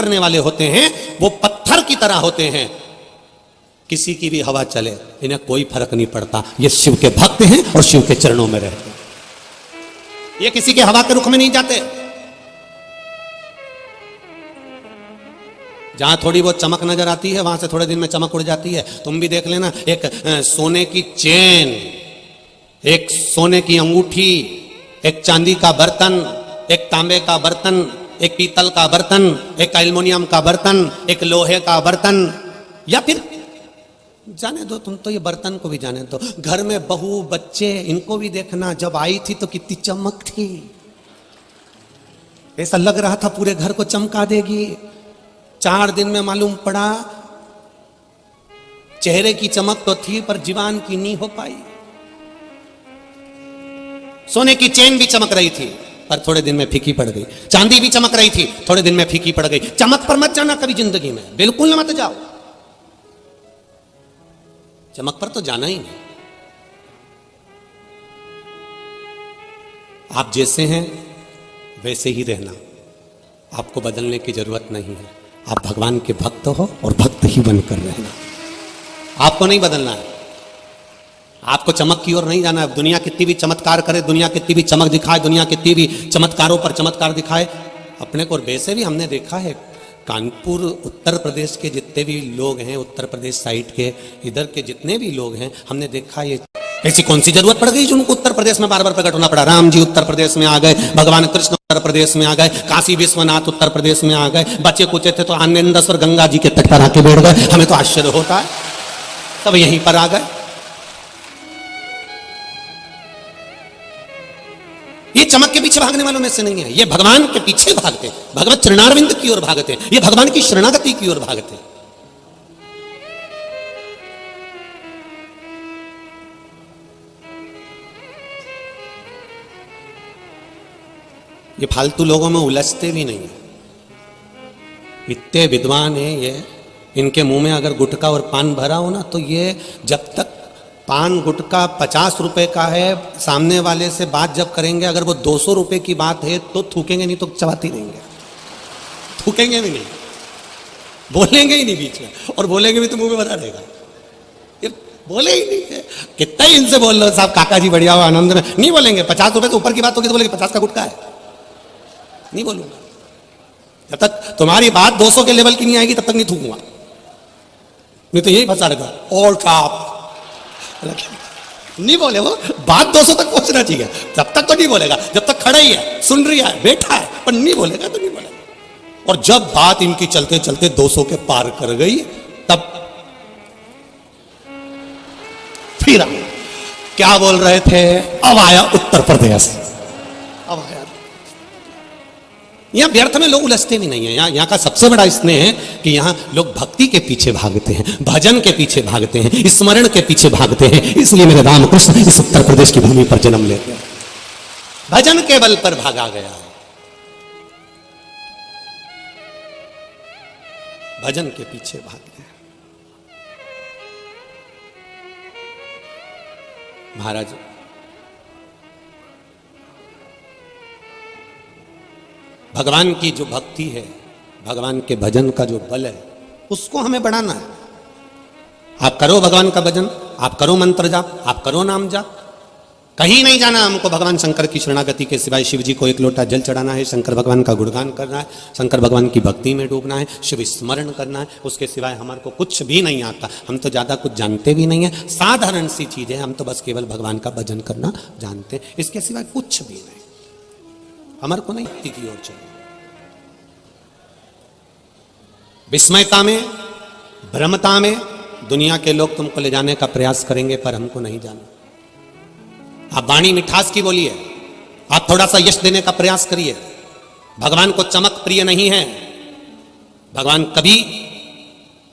करने वाले होते हैं वो पत्थर की तरह होते हैं, किसी की भी हवा चले इन्हें कोई फर्क नहीं पड़ता। ये शिव के भक्त हैं और शिव के चरणों में रहते हैं, ये किसी के हवा के रुख में नहीं जाते। जहां थोड़ी बहुत चमक नजर आती है वहां से थोड़े दिन में चमक उड़ जाती है। तुम भी देख लेना, एक सोने की चेन, एक सोने की अंगूठी, एक चांदी का बर्तन, एक तांबे का बर्तन, एक पीतल का बर्तन, एक एल्युमिनियम का बर्तन, एक लोहे का बर्तन, या फिर जाने दो, तुम तो ये बर्तन को भी जाने दो, घर में बहू बच्चे इनको भी देखना, जब आई थी तो कितनी चमक थी, ऐसा लग रहा था पूरे घर को चमका देगी। 4 दिन में मालूम पड़ा चेहरे की चमक तो थी पर जीवन की नहीं हो पाई। सोने की चेन भी चमक रही थी पर थोड़े दिन में फीकी पड़ गई, चांदी भी चमक रही थी थोड़े दिन में फीकी पड़ गई। चमक पर मत जाना कभी जिंदगी में, बिल्कुल मत जाओ, चमक पर तो जाना ही नहीं। आप जैसे हैं वैसे ही रहना, आपको बदलने की जरूरत नहीं है। आप भगवान के भक्त हो और भक्त ही बनकर रहना, आपको नहीं बदलना है, आपको चमक की ओर नहीं जाना है। दुनिया कितनी भी चमत्कार करे, दुनिया कितनी भी चमक दिखाए, दुनिया कितनी भी चमत्कारों पर चमत्कार दिखाए अपने को, वैसे भी हमने देखा है कानपुर उत्तर प्रदेश के जितने भी लोग हैं, उत्तर प्रदेश साइड के इधर के जितने भी लोग हैं, हमने देखा ये ऐसी कौन सी जरूरत पड़ गई जो उनको उत्तर प्रदेश में बार बार प्रकट होना पड़ा। राम जी उत्तर प्रदेश में आ गए, भगवान कृष्ण उत्तर प्रदेश में आ गए, काशी विश्वनाथ उत्तर प्रदेश में आ गए, बच्चे कुचे थे तो आनंदेश्वर गंगा जी के तट पर आके बैठ गए, हमें तो आश्चर्य होता है, तब यहीं पर आ गए। ये चमक के पीछे भागने वालों में से नहीं है, ये भगवान के पीछे भागते, भगवत चरणारविंद की ओर भागते, ये भगवान की शरणागति की ओर भागते। ये फालतू लोगों में उलझते भी नहीं है, इतने विद्वान हैं ये, इनके मुंह में अगर गुटखा और पान भरा हो ना तो ये जब तक पान गुटखा 50 रुपए का है, सामने वाले से बात जब करेंगे अगर वो 200 रुपए की बात है तो थूकेंगे, नहीं तो चबाते रहेंगे, थूकेंगे भी नहीं, बोलेंगे ही नहीं बीच में, और बोलेंगे भी तो मुंह में बता देगा, ये बोले ही नहीं है। कितना ही इनसे बोल लो साहब काका जी बढ़िया हो आनंद में, नहीं बोलेंगे। 50 रुपए से ऊपर की बात होगी तो बोलेंगे 50 का गुटखा है, नहीं बोलूंगा। जब तक तुम्हारी बात 200 के लेवल की नहीं आएगी तब तक नहीं थूकूंगा, नहीं तो यही फंसा रहेगा। और आप नहीं बोले, वो बात 200 तक पहुंचना चाहिए, जब तक तो नहीं बोलेगा, जब तक खड़ा ही है, सुन रही है, बैठा है, पर नहीं बोलेगा तो नहीं बोलेगा। और जब बात इनकी चलते चलते 200 के पार कर गई तब फिर क्या बोल रहे थे, अब आया उत्तर प्रदेश, अब आया। यहां व्यर्थ में लोग उलझते भी नहीं है। यहाँ का सबसे बड़ा स्नेह है कि यहाँ लोग भक्ति के पीछे भागते हैं, भजन के पीछे भागते हैं, स्मरण के पीछे भागते हैं। इसलिए मेरे रामकृष्ण इस उत्तर प्रदेश की भूमि पर जन्म लेते हैं, भजन के बल पर भागा गया, भजन के पीछे भाग गया। महाराज भगवान की जो भक्ति है, भगवान के भजन का जो बल है, उसको हमें बढ़ाना है। आप करो भगवान का भजन, आप करो मंत्र जाप, आप करो नाम जाप, कहीं नहीं जाना हमको भगवान शंकर की शरणागति के सिवाय। शिव जी को एक लोटा जल चढ़ाना है, शंकर भगवान का गुणगान करना है, शंकर भगवान की भक्ति में डूबना है, शिव स्मरण करना है, उसके सिवाय हमारे को कुछ भी नहीं आता। हम तो ज़्यादा कुछ जानते भी नहीं है, साधारण सी चीज़ है, हम तो बस केवल भगवान का भजन करना जानते हैं, इसके सिवाय कुछ भी नहीं। हमारे को नहीं भक्ति की ओर चलो, विस्मयता में, भ्रमता में दुनिया के लोग तुमको ले जाने का प्रयास करेंगे पर हमको नहीं जाना। आप वाणी मिठास की बोलिए, आप थोड़ा सा यश देने का प्रयास करिए। भगवान को चमक प्रिय नहीं है, भगवान कभी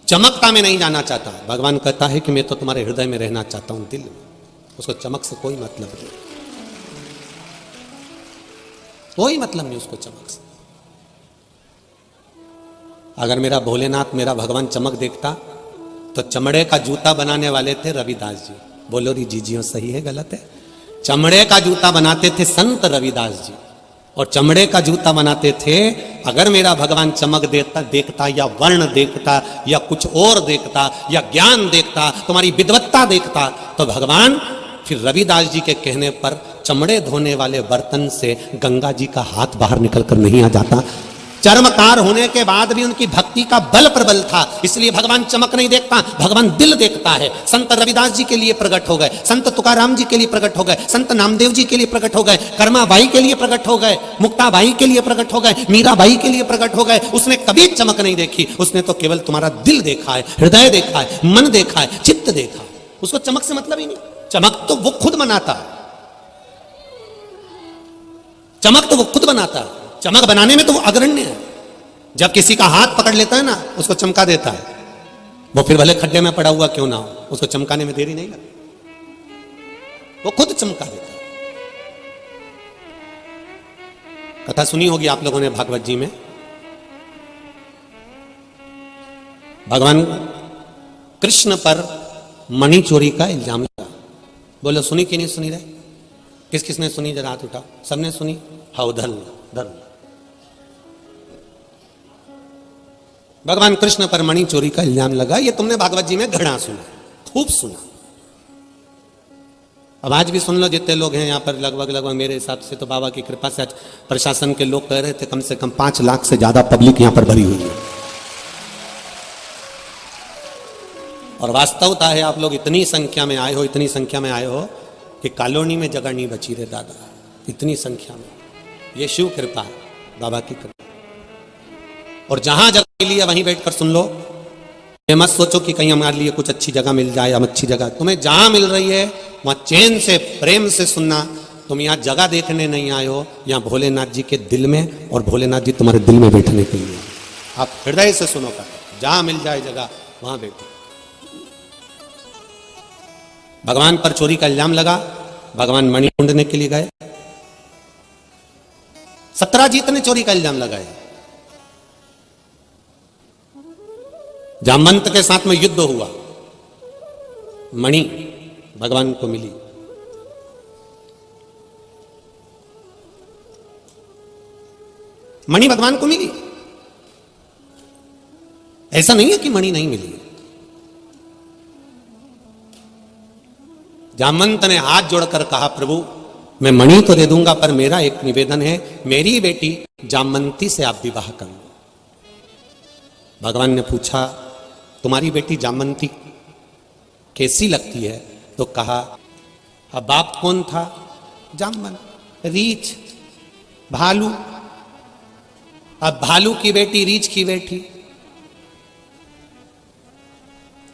चमकता में नहीं जाना चाहता। भगवान कहता है कि मैं तो तुम्हारे हृदय में रहना चाहता हूं, दिल में। उसको चमक से कोई मतलब नहीं, कोई मतलब नहीं उसको चमक से। अगर मेरा भोलेनाथ, मेरा भगवान चमक देखता तो चमड़े का जूता बनाने वाले थे रविदास जी। बोलो री जीजियो, सही है गलत है? चमड़े का जूता बनाते थे संत रविदास जी, और चमड़े का जूता बनाते थे अगर मेरा भगवान चमक देखता या वर्ण देखता या कुछ और देखता या ज्ञान देखता, तुम्हारी विद्वत्ता देखता, तो भगवान फिर रविदास जी के कहने पर चमड़े धोने वाले बर्तन से गंगा जी का हाथ बाहर निकल कर नहीं आ जाता। चर्मकार होने के बाद भी उनकी भक्ति का बल प्रबल था, इसलिए भगवान चमक नहीं देखता, भगवान दिल देखता है। संत रविदास जी के लिए प्रकट हो गए, संत तुकाराम जी के लिए प्रकट हो गए, संत नामदेव जी के लिए प्रकट हो गए, कर्माबाई के लिए प्रकट हो गए, मुक्ताबाई के लिए प्रकट हो गए, मीराबाई के लिए प्रकट हो गए। उसने कभी चमक नहीं देखी, उसने तो केवल तुम्हारा दिल देखा है, हृदय देखा है, मन देखा है, चित्त देखा है। उसको चमक से मतलब ही नहीं। चमक तो वो खुद बनाता है, चमक तो वो खुद बनाता है, चमक बनाने में तो वो अग्रण्य है। जब किसी का हाथ पकड़ लेता है ना, उसको चमका देता है, वो फिर भले खड्डे में पड़ा हुआ क्यों ना हो, उसको चमकाने में देरी नहीं लगती, वो खुद चमका देता है। कथा सुनी होगी आप लोगों ने भागवत जी में, भगवान कृष्ण पर मणि चोरी का इल्जाम लगा। बोलो सुनी कि नहीं सुनी रहे? किस किसने सुनी? जरा हाथ उठाओ। सबने सुनी? हाँ, धर्म। भगवान कृष्ण पर मणि चोरी का इल्जाम लगा। ये तुमने भागवत जी में घड़ा सुना, खूब सुना। अब आज भी सुन लो, जितने लोग हैं यहाँ पर, लगभग मेरे हिसाब से तो बाबा की कृपा से आज प्रशासन के लोग कह रहे थे कम से कम 5 लाख से ज्यादा पब्लिक यहाँ पर भरी हुई है। और वास्तवता है आप लोग इतनी संख्या में आए हो कि कॉलोनी में जगह नहीं बची रे दादा, इतनी संख्या में। ये शिव कृपा है, बाबा की कृपा। और जहां जगह मिली है वहीं बैठकर सुन लो। ये मत सोचो कि कहीं हमारे लिए कुछ अच्छी जगह मिल जाए, हम अच्छी जगह, तुम्हें जहां मिल रही है वहां चैन से प्रेम से सुनना। तुम यहाँ जगह देखने नहीं आए हो, यहाँ भोलेनाथ जी के दिल में, और भोलेनाथ जी तुम्हारे दिल में बैठने के लिए। आप हृदय से सुनो कर, जहां मिल जाए जगह वहां बैठो। भगवान पर चोरी का इल्जाम लगा, भगवान मणि ढूंढने के लिए गए। सत्यजीत ने चोरी का इल्जाम लगाया। जामवंत के साथ में युद्ध हुआ, मणि भगवान को मिली। मणि भगवान को मिली, ऐसा नहीं है कि मणि नहीं मिली। जामवंत ने हाथ जोड़कर कहा, प्रभु मैं मणि तो दे दूंगा, पर मेरा एक निवेदन है, मेरी बेटी जामवंती से आप विवाह कर लो। भगवान ने पूछा, तुम्हारी बेटी जामवंती कैसी लगती है? तो कहा, अब बाप कौन था? जामवंत, रीछ, भालू। अब भालू की बेटी, रीछ की बेटी,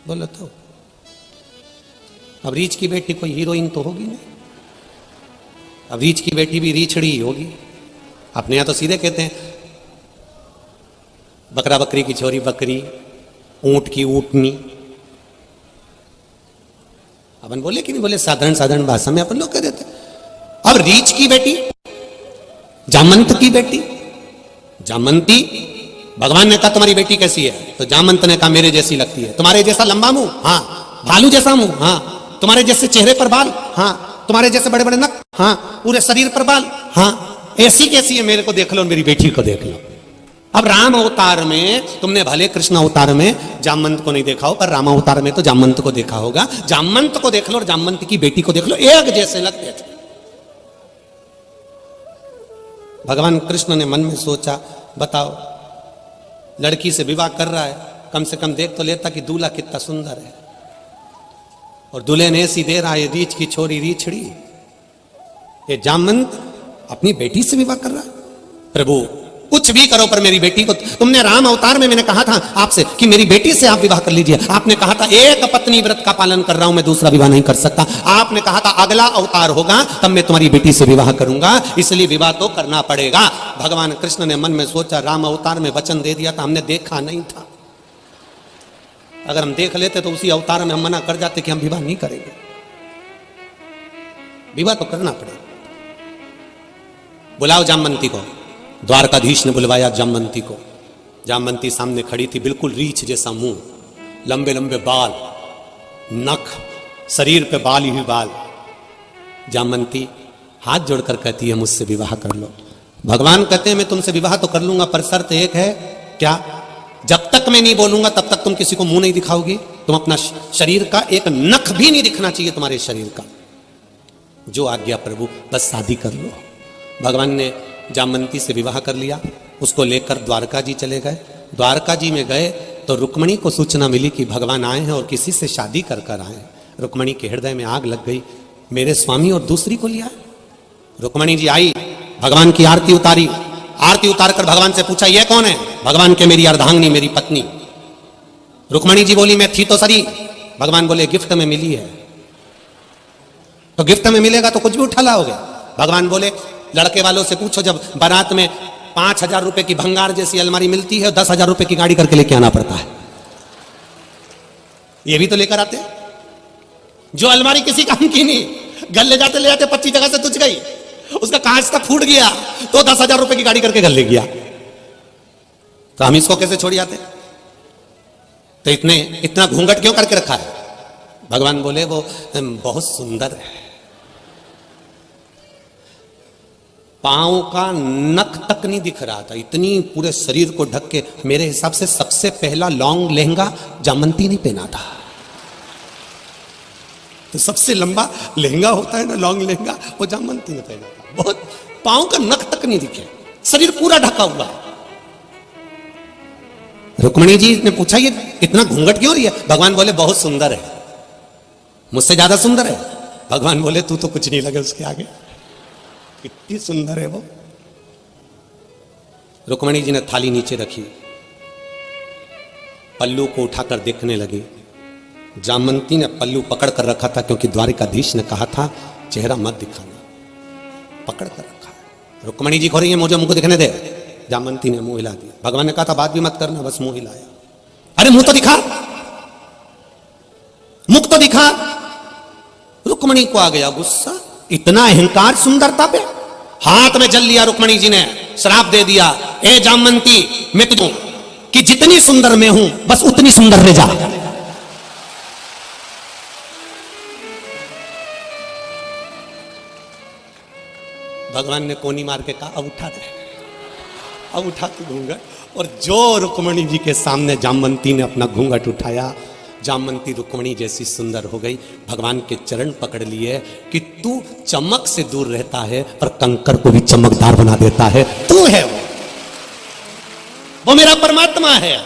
बोलो तो। अब रीछ की बेटी कोई हीरोइन तो होगी नहीं, अब रीछ की बेटी भी रीछड़ी ही होगी। अपने यहां तो सीधे कहते हैं, बकरा बकरी की छोरी बकरी, ऊंट की ऊंटनी। अपन बोले कि नहीं बोले? साधारण भाषा में अपन लोग कह देते। अब रीछ की बेटी, जामवंत की बेटी, जामवंती। भगवान ने कहा तुम्हारी बेटी कैसी है? तो जामवंत ने कहा मेरे जैसी लगती है। तुम्हारे जैसा लंबा मुंह? हाँ। भालू जैसा मुंह? हाँ। तुम्हारे जैसे चेहरे पर बाल? हाँ। तुम्हारे जैसे बड़े बड़े नख? हाँ। पूरे शरीर पर बाल? हाँ। ऐसी कैसी है? मेरे को देख लो, मेरी बेटी को देख लो। अब राम अवतार में तुमने भले कृष्ण अवतार में जामवंत को नहीं देखा हो, पर राम अवतार में तो जामवंत को देखा होगा। जामवंत को देख लो और जामवंत की बेटी को देख लो, एक जैसे लगते थे। भगवान कृष्ण ने मन में सोचा, बताओ लड़की से विवाह कर रहा है, कम से कम देख तो लेता कि दूल्हा कितना सुंदर है। और दूल्हे ने ऐसी दे रहा है, रीछ की छोरी रीछड़ी, ये जामवंत अपनी बेटी से विवाह कर रहा है। प्रभु कुछ भी करो पर मेरी बेटी को, तुमने राम अवतार में मैंने कहा था आपसे कि मेरी बेटी से आप विवाह कर लीजिए। आपने कहा था एक पत्नी व्रत का पालन कर रहा हूं मैं, दूसरा विवाह नहीं कर सकता। आपने कहा था अगला अवतार होगा तब मैं तुम्हारी बेटी से विवाह करूंगा, इसलिए विवाह तो करना पड़ेगा। भगवान कृष्ण ने मन में सोचा, राम अवतार में वचन दे दिया था, हमने देखा नहीं था। अगर हम देख लेते तो उसी अवतार में हम मना कर जाते कि हम विवाह नहीं करेंगे। विवाह तो करना पड़ेगा। बुलाओ जामवंती को। द्वारकाधीश ने बुलवाया जामवंती को। जामवंती सामने खड़ी थी, बिल्कुल रीछ जैसा मुंह, लंबे लंबे बाल, नख, शरीर पे बाल ही बाल। जामवंती हाथ जोड़कर कहती है, मुझसे विवाह कर लो। भगवान कहते हैं मैं तुमसे विवाह तो कर लूंगा, पर शर्त एक है, क्या? जब तक मैं नहीं बोलूंगा तब तक तुम किसी को मुंह नहीं दिखाओगी, तुम अपना शरीर का एक नख भी नहीं दिखना चाहिए तुम्हारे शरीर का। जो आज्ञा प्रभु, बस शादी कर लो। भगवान ने जामवंती से विवाह कर लिया, उसको लेकर द्वारका जी चले गए। द्वारका जी में गए तो रुक्मणी को सूचना मिली कि भगवान आए हैं और किसी से शादी कर कर आए हैं। रुक्मणी के हृदय में आग लग गई, मेरे स्वामी और दूसरी को लिया। रुक्मणी जी आई, भगवान की आरती उतारी, आरती उतार कर भगवान से पूछा ये कौन है? भगवान के मेरी अर्धांगिनी, मेरी पत्नी। रुक्मणी जी बोली मैं थी तो सरी। भगवान बोले गिफ्ट में मिली है। तो गिफ्ट में मिलेगा तो कुछ भी उठा लाओगे। भगवान बोले लड़के वालों से पूछो, जब बारात में 5,000 रुपए की भंगार जैसी अलमारी मिलती है, 10,000 रुपए की गाड़ी करके लेके आना पड़ता है। ये भी तो लेकर आते। जो अलमारी किसी काम की नहीं, घर ले जाते 25 जगह से तुझ गई, उसका कांच तक फूट गया तो 10,000 रुपए की गाड़ी करके घर ले गया। तो हम इसको कैसे छोड़ जाते? तो इतना घूंघट क्यों करके रखा है? भगवान बोले वो बहुत सुंदर है, पांव का नख तक नहीं दिख रहा था, इतनी पूरे शरीर को ढक के। मेरे हिसाब से सबसे पहला लॉन्ग लहंगा जामवंती ने पहना था। तो सबसे लंबा लहंगा होता है ना, लॉन्ग लहंगा, वो जामवंती ने पहना था। बहुत पांव का नख तक नहीं दिखे, शरीर पूरा ढका हुआ। रुक्मणी जी ने पूछा ये इतना घूंघट क्यों रही है? भगवान बोले बहुत सुंदर है, मुझसे ज्यादा सुंदर है। भगवान बोले तू तो कुछ नहीं लगे उसके आगे, कितनी सुंदर है वो। रुक्मणी जी ने थाली नीचे रखी, पल्लू को उठाकर देखने लगी। जामवंती ने पल्लू पकड़ कर रखा था, क्योंकि द्वारिकाधीश ने कहा था चेहरा मत दिखाना, पकड़ कर रखा है। रुक्मणी जी खोरी मुझे मुंह को दिखने दे। जामवंती ने मुंह हिला दिया। भगवान ने कहा था बात भी मत करना, बस मुंह हिलाया। अरे मुंह तो दिखा, मुख तो दिखा। रुक्मणी को आ गया गुस्सा, इतना अहंकार सुंदरता पे। हाथ में जल लिया रुक्मणी जी ने, श्राप दे दिया, ए जामवंती मैं तुझे कि जितनी सुंदर मैं हूं बस उतनी सुंदर रह जा। भगवान ने कोनी मार के कहा अब उठा दे, अब उठा के घूंघट। और जो रुक्मणी जी के सामने जामवंती ने अपना घूंघट उठाया, जामवंती रुक्मणी जैसी सुंदर हो गई। भगवान के चरण पकड़ लिए कि तू चमक से दूर रहता है पर कंकर को भी चमकदार बना देता है, तू है वो मेरा परमात्मा है,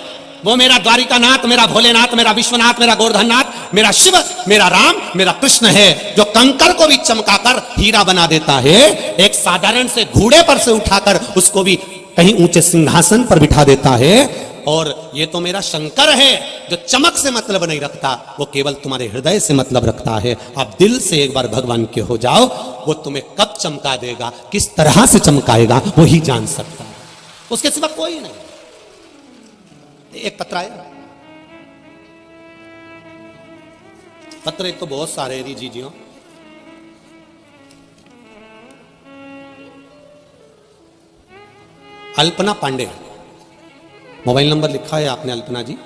वो मेरा द्वारिकानाथ, मेरा भोलेनाथ, मेरा विश्वनाथ, मेरा गोवर्धननाथ, मेरा शिव, मेरा राम, मेरा कृष्ण है, जो कंकर को भी चमकाकर हीरा बना देता है। एक साधारण से घोड़े पर से उठाकर उसको भी कहीं ऊंचे सिंहासन पर बिठा देता है। और ये तो मेरा शंकर है जो चमक से मतलब नहीं रखता, वो केवल तुम्हारे हृदय से मतलब रखता है। आप दिल से एक बार भगवान के हो जाओ, वो तुम्हें कब चमका देगा, किस तरह से चमकाएगा वो ही जान सकता है, उसके सिवा कोई नहीं। एक पत्र आया, पत्र एक तो बहुत सारे दीजिए। अल्पना पांडे, मोबाइल नंबर लिखा है आपने अल्पना जी।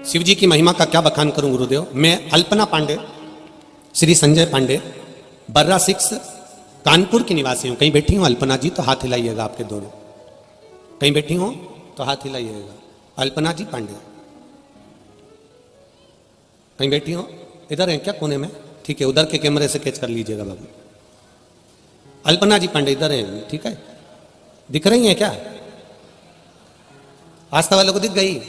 शिव जी की महिमा का क्या बखान करूं गुरुदेव। मैं अल्पना पांडे, श्री संजय पांडे, बर्रा 6 कानपुर की निवासी हूं। कहीं बैठी हूं अल्पना जी तो हाथ हिलाइएगा, आपके दोनों कहीं बैठी हूं तो हाथ हिलाइएगा। अल्पना जी पांडे कहीं बैठी हो, इधर है क्या कोने में? ठीक है, उधर के कैमरे से कैच कर लीजिएगा बाबू। अल्पना जी पांडे इधर है, ठीक है, दिख रही हैं क्या? आस्था वालों को दिख गई?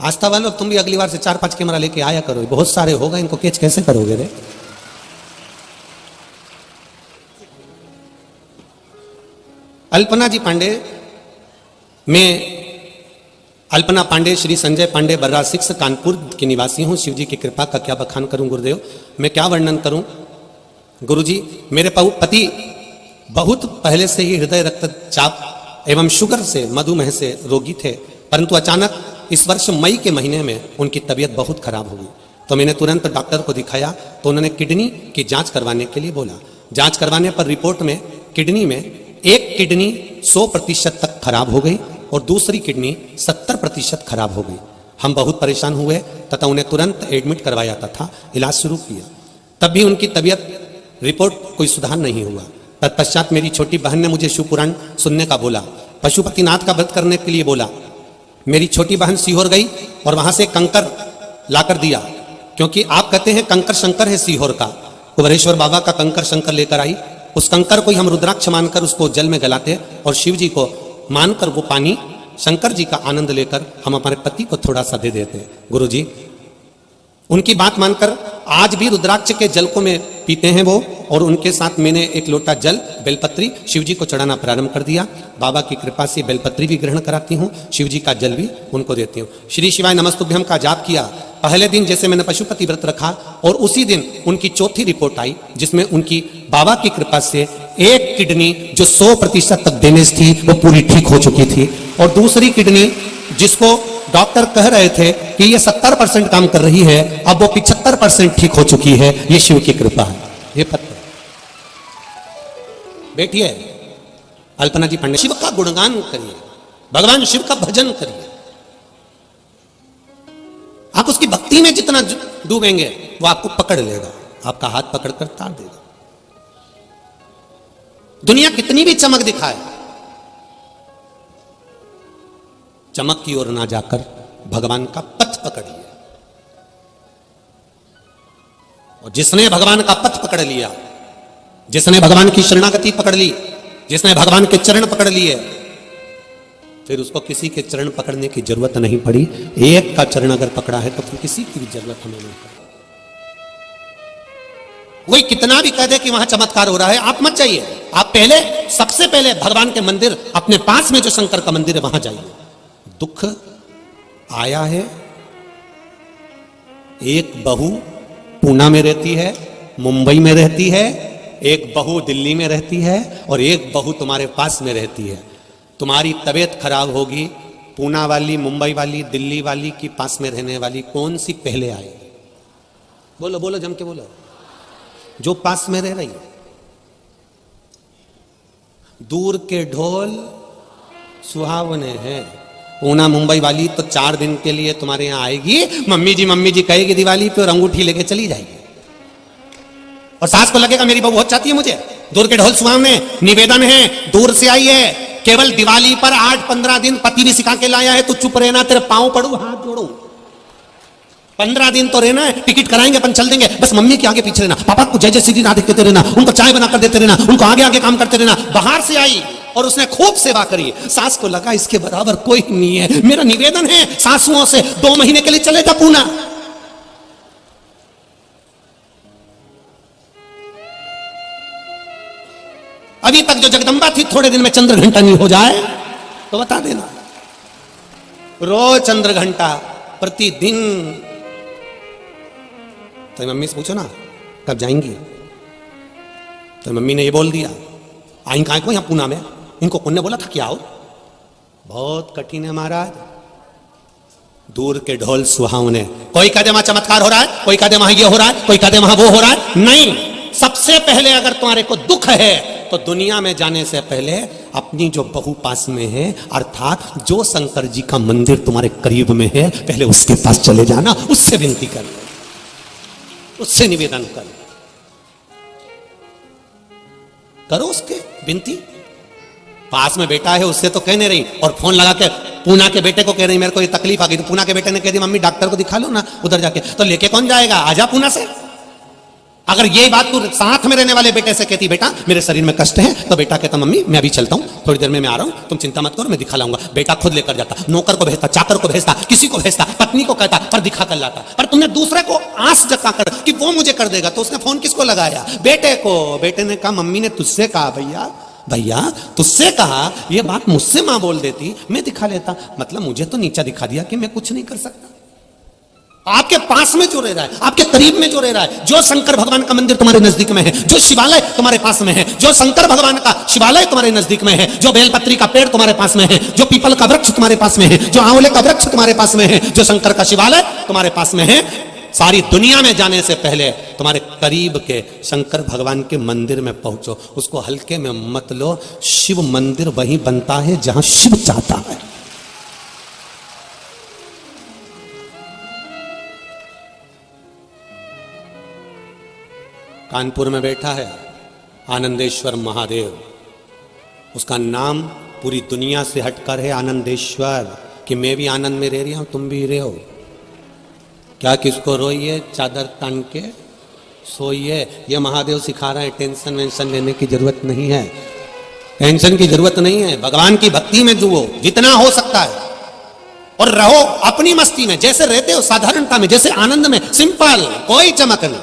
आस्था वालों तुम भी अगली बार से 4-5 कैमरा लेके आया करो, बहुत सारे होगा, इनको कैच कैसे करोगे रे? अल्पना जी पांडे, मैं अल्पना पांडे, श्री संजय पांडे, बर्रा 6 कानपुर की निवासी हूं। शिव जी की कृपा का क्या बखान करूं गुरुदेव, मैं क्या वर्णन करूं गुरुजी। मेरे पति बहुत पहले से ही हृदय रक्तचाप एवं शुगर से, मधुमेह से रोगी थे, परंतु अचानक इस वर्ष मई के महीने में उनकी तबीयत बहुत खराब हो गई। तो मैंने तुरंत डॉक्टर को दिखाया, तो उन्होंने किडनी की जांच करवाने के लिए बोला। जांच करवाने पर रिपोर्ट में किडनी में एक किडनी 100% तक खराब हो गई और दूसरी किडनी 70% खराब हो गई। हम बहुत परेशान हुए तथा उन्हें तुरंत एडमिट करवाया तथा इलाज शुरू किया। तब भी उनकी तबीयत रिपोर्ट कोई सुधार नहीं हुआ। तत्पश्चात मेरी छोटी बहन ने मुझे शिव पुराण सुनने का बोला, पशुपतिनाथ का व्रत करने के लिए बोला। मेरी छोटी बहन सीहोर गई और वहां से कंकर लाकर दिया, क्योंकि आप कहते हैं कंकर शंकर है सीहोर का। कुबेरेश्वर बाबा का कंकर शंकर लेकर आई। उस कंकर को ही हम रुद्राक्ष मानकर उसको जल में गलाते और शिव जी को मानकर वो पानी शंकर जी का आनंद लेकर हम हमारे पति को थोड़ा सा दे देते हैं। गुरु जी उनकी बात मानकर आज भी रुद्राक्ष के जल को मैं पीते हैं वो, और उनके साथ मैंने एक लोटा जल बेलपत्री शिव जी को चढ़ाना प्रारंभ कर दिया। बाबा की कृपा से बेलपत्री भी ग्रहण कराती हूँ, शिव जी का जल भी उनको देती हूँ। श्री शिवाय नमस्तुभ्यम का जाप किया। पहले दिन जैसे मैंने पशुपति व्रत रखा और उसी दिन उनकी चौथी रिपोर्ट आई, जिसमें उनकी बाबा की कृपा से एक किडनी जो 100% तक डैमेज थी वो पूरी ठीक हो चुकी थी, और दूसरी किडनी जिसको डॉक्टर कह रहे थे कि ये 70% काम कर रही है, अब वो 75% ठीक हो चुकी है। ये शिव की कृपा है। ये पत्र बैठिए, अल्पना जी पंडित, शिव का गुणगान करिए, भगवान शिव का भजन करिए। आप उसकी भक्ति में जितना डूबेंगे वो आपको पकड़ लेगा, आपका हाथ पकड़कर तार देगा। दुनिया कितनी भी चमक दिखाए, चमक की ओर ना जाकर भगवान का पथ पकड़िए। और जिसने भगवान का पथ पकड़ लिया, जिसने भगवान की शरणागति पकड़ ली, जिसने भगवान के चरण पकड़ लिए, फिर उसको किसी के चरण पकड़ने की जरूरत नहीं पड़ी। एक का चरण अगर पकड़ा है तो फिर किसी की भी जरूरत हमें नहीं पड़ी। कोई कितना भी कह दे कि वहां चमत्कार हो रहा है, आप मत जाइए। आप पहले, सबसे पहले भगवान के मंदिर, अपने पास में जो शंकर का मंदिर है वहां जाइए। दुख आया है, एक बहू पूना में रहती है, मुंबई में रहती है, एक बहू दिल्ली में रहती है, और एक बहू तुम्हारे पास में रहती है। तुम्हारी तबीयत खराब होगी, पूना वाली, मुंबई वाली, दिल्ली वाली की पास में रहने वाली कौन सी पहले आएगी? बोलो बोलो, जम के बोलो। जो पास में रह रही है। दूर के ढोल सुहावने हैं। पूना मुंबई वाली तो 4 दिन के लिए तुम्हारे यहां आएगी, मम्मी जी कहेगी दिवाली पे, और अंगूठी लेके चली जाएगी। और सास को लगेगा मेरी बहू बहुत चाहती है मुझे। दूर के ढोल सुहावने, निवेदन है, दूर से आई है, केवल दिवाली पर 8-15 दिन पति भी सिखा के लाया है, तो चुप रहना, तेरे पांव पड़ू, हाथ जोड़ू। 15 दिन तो रहना है, टिकट कराएंगे, अपन चल देंगे, बस मम्मी के आगे पीछे रहना, पापा को जय जय श्री राधे कहते रहना, उनको चाय बना कर देते रहना, उनको आगे आगे काम करते रहना। बाहर से आई और उसने खूब सेवा करी, सास को लगा इसके बराबर कोई नहीं है। मेरा निवेदन है सासुओं से, 2 महीने के लिए चले जा पूना। अभी तक जो जगदंबा थी, थोड़े दिन में चंद्र घंटा नहीं हो जाए तो बता देना। रोज चंद्र घंटा प्रतिदिन। तो मम्मी से पूछो ना कब जाएंगी, तो मम्मी ने ये बोल दिया, आई कहाँ को यहाँ पूना में, इनको कौन ने बोला था कि आओ। बहुत कठिन है महाराज। दूर के ढोल सुहावने। कोई कहते वहां चमत्कार हो रहा है, कोई कहते वहां ये हो रहा है, कोई कहते वहां वो हो रहा है। नहीं, सबसे पहले अगर तुम्हारे को दुख है तो दुनिया में जाने से पहले अपनी जो बहू पास में है, अर्थात जो शंकर जी का मंदिर तुम्हारे करीब में है, पहले उसके पास चले जाना, उससे विनती कर लो, उससे निवेदन करो उसके विनती। पास में बेटा है उससे तो कहने रही, और फोन लगा के पूना के बेटे को कह रही मेरे को ये तकलीफ आ गई, तो पूना के बेटे ने कह दी मम्मी डॉक्टर को दिखा लो ना उधर जाके। तो लेके कौन जाएगा, आजा पूना से। अगर ये बात तू साथ में रहने वाले बेटे से कहती बेटा मेरे शरीर में कष्ट है, तो बेटा कहता मम्मी मैं अभी चलता हूं, थोड़ी देर में मैं आ रहा हूं, तुम चिंता मत करो, मैं दिखा लाऊंगा। बेटा खुद लेकर जाता, नौकर को भेजता, चाकर को भेजता, किसी को भेजता, पत्नी को कहता, पर दिखा कर लाता। पर तुमने दूसरे को आस जताकर कि वो मुझे कर देगा, तो उसने फोन किसको लगाया, बेटे को। बेटे ने कहा मम्मी ने तुझसे कहा भैया तुझसे कहा, ये बात मुझसे मां बोल देती, मैं दिखा लेता। मतलब मुझे तो नीचा दिखा दिया कि मैं कुछ नहीं कर सकता। आपके पास में जो रह रहा है, आपके करीब में जो रह रहा है, जो शंकर भगवान का मंदिर तुम्हारे नजदीक में है, जो शिवालय तुम्हारे पास में है, जो शंकर भगवान का शिवालय तुम्हारे नजदीक में है, जो बेलपत्री का पेड़ तुम्हारे पास में है, जो पीपल का वृक्ष तुम्हारे पास में है, जो आंवले का वृक्ष तुम्हारे पास में है, जो शंकर का शिवालय तुम्हारे पास में है, सारी दुनिया में जाने से पहले तुम्हारे करीब के शंकर भगवान के मंदिर में पहुंचो। उसको हल्के में मत लो। शिव मंदिर वहीं बनता है जहां शिव चाहता है। कानपुर में बैठा है आनंदेश्वर महादेव। उसका नाम पूरी दुनिया से हटकर है आनंदेश्वर, कि मैं भी आनंद में रह रही हूं, तुम भी रहे हो। क्या किसको रोइए, चादर तान के सोइए, ये महादेव सिखा रहा है। टेंशन वेंशन लेने की जरूरत नहीं है, टेंशन की जरूरत नहीं है। भगवान की भक्ति में जुओ जितना हो सकता है, और रहो अपनी मस्ती में, जैसे रहते हो साधारणता में, जैसे आनंद में, सिंपल। कोई चमक नहीं,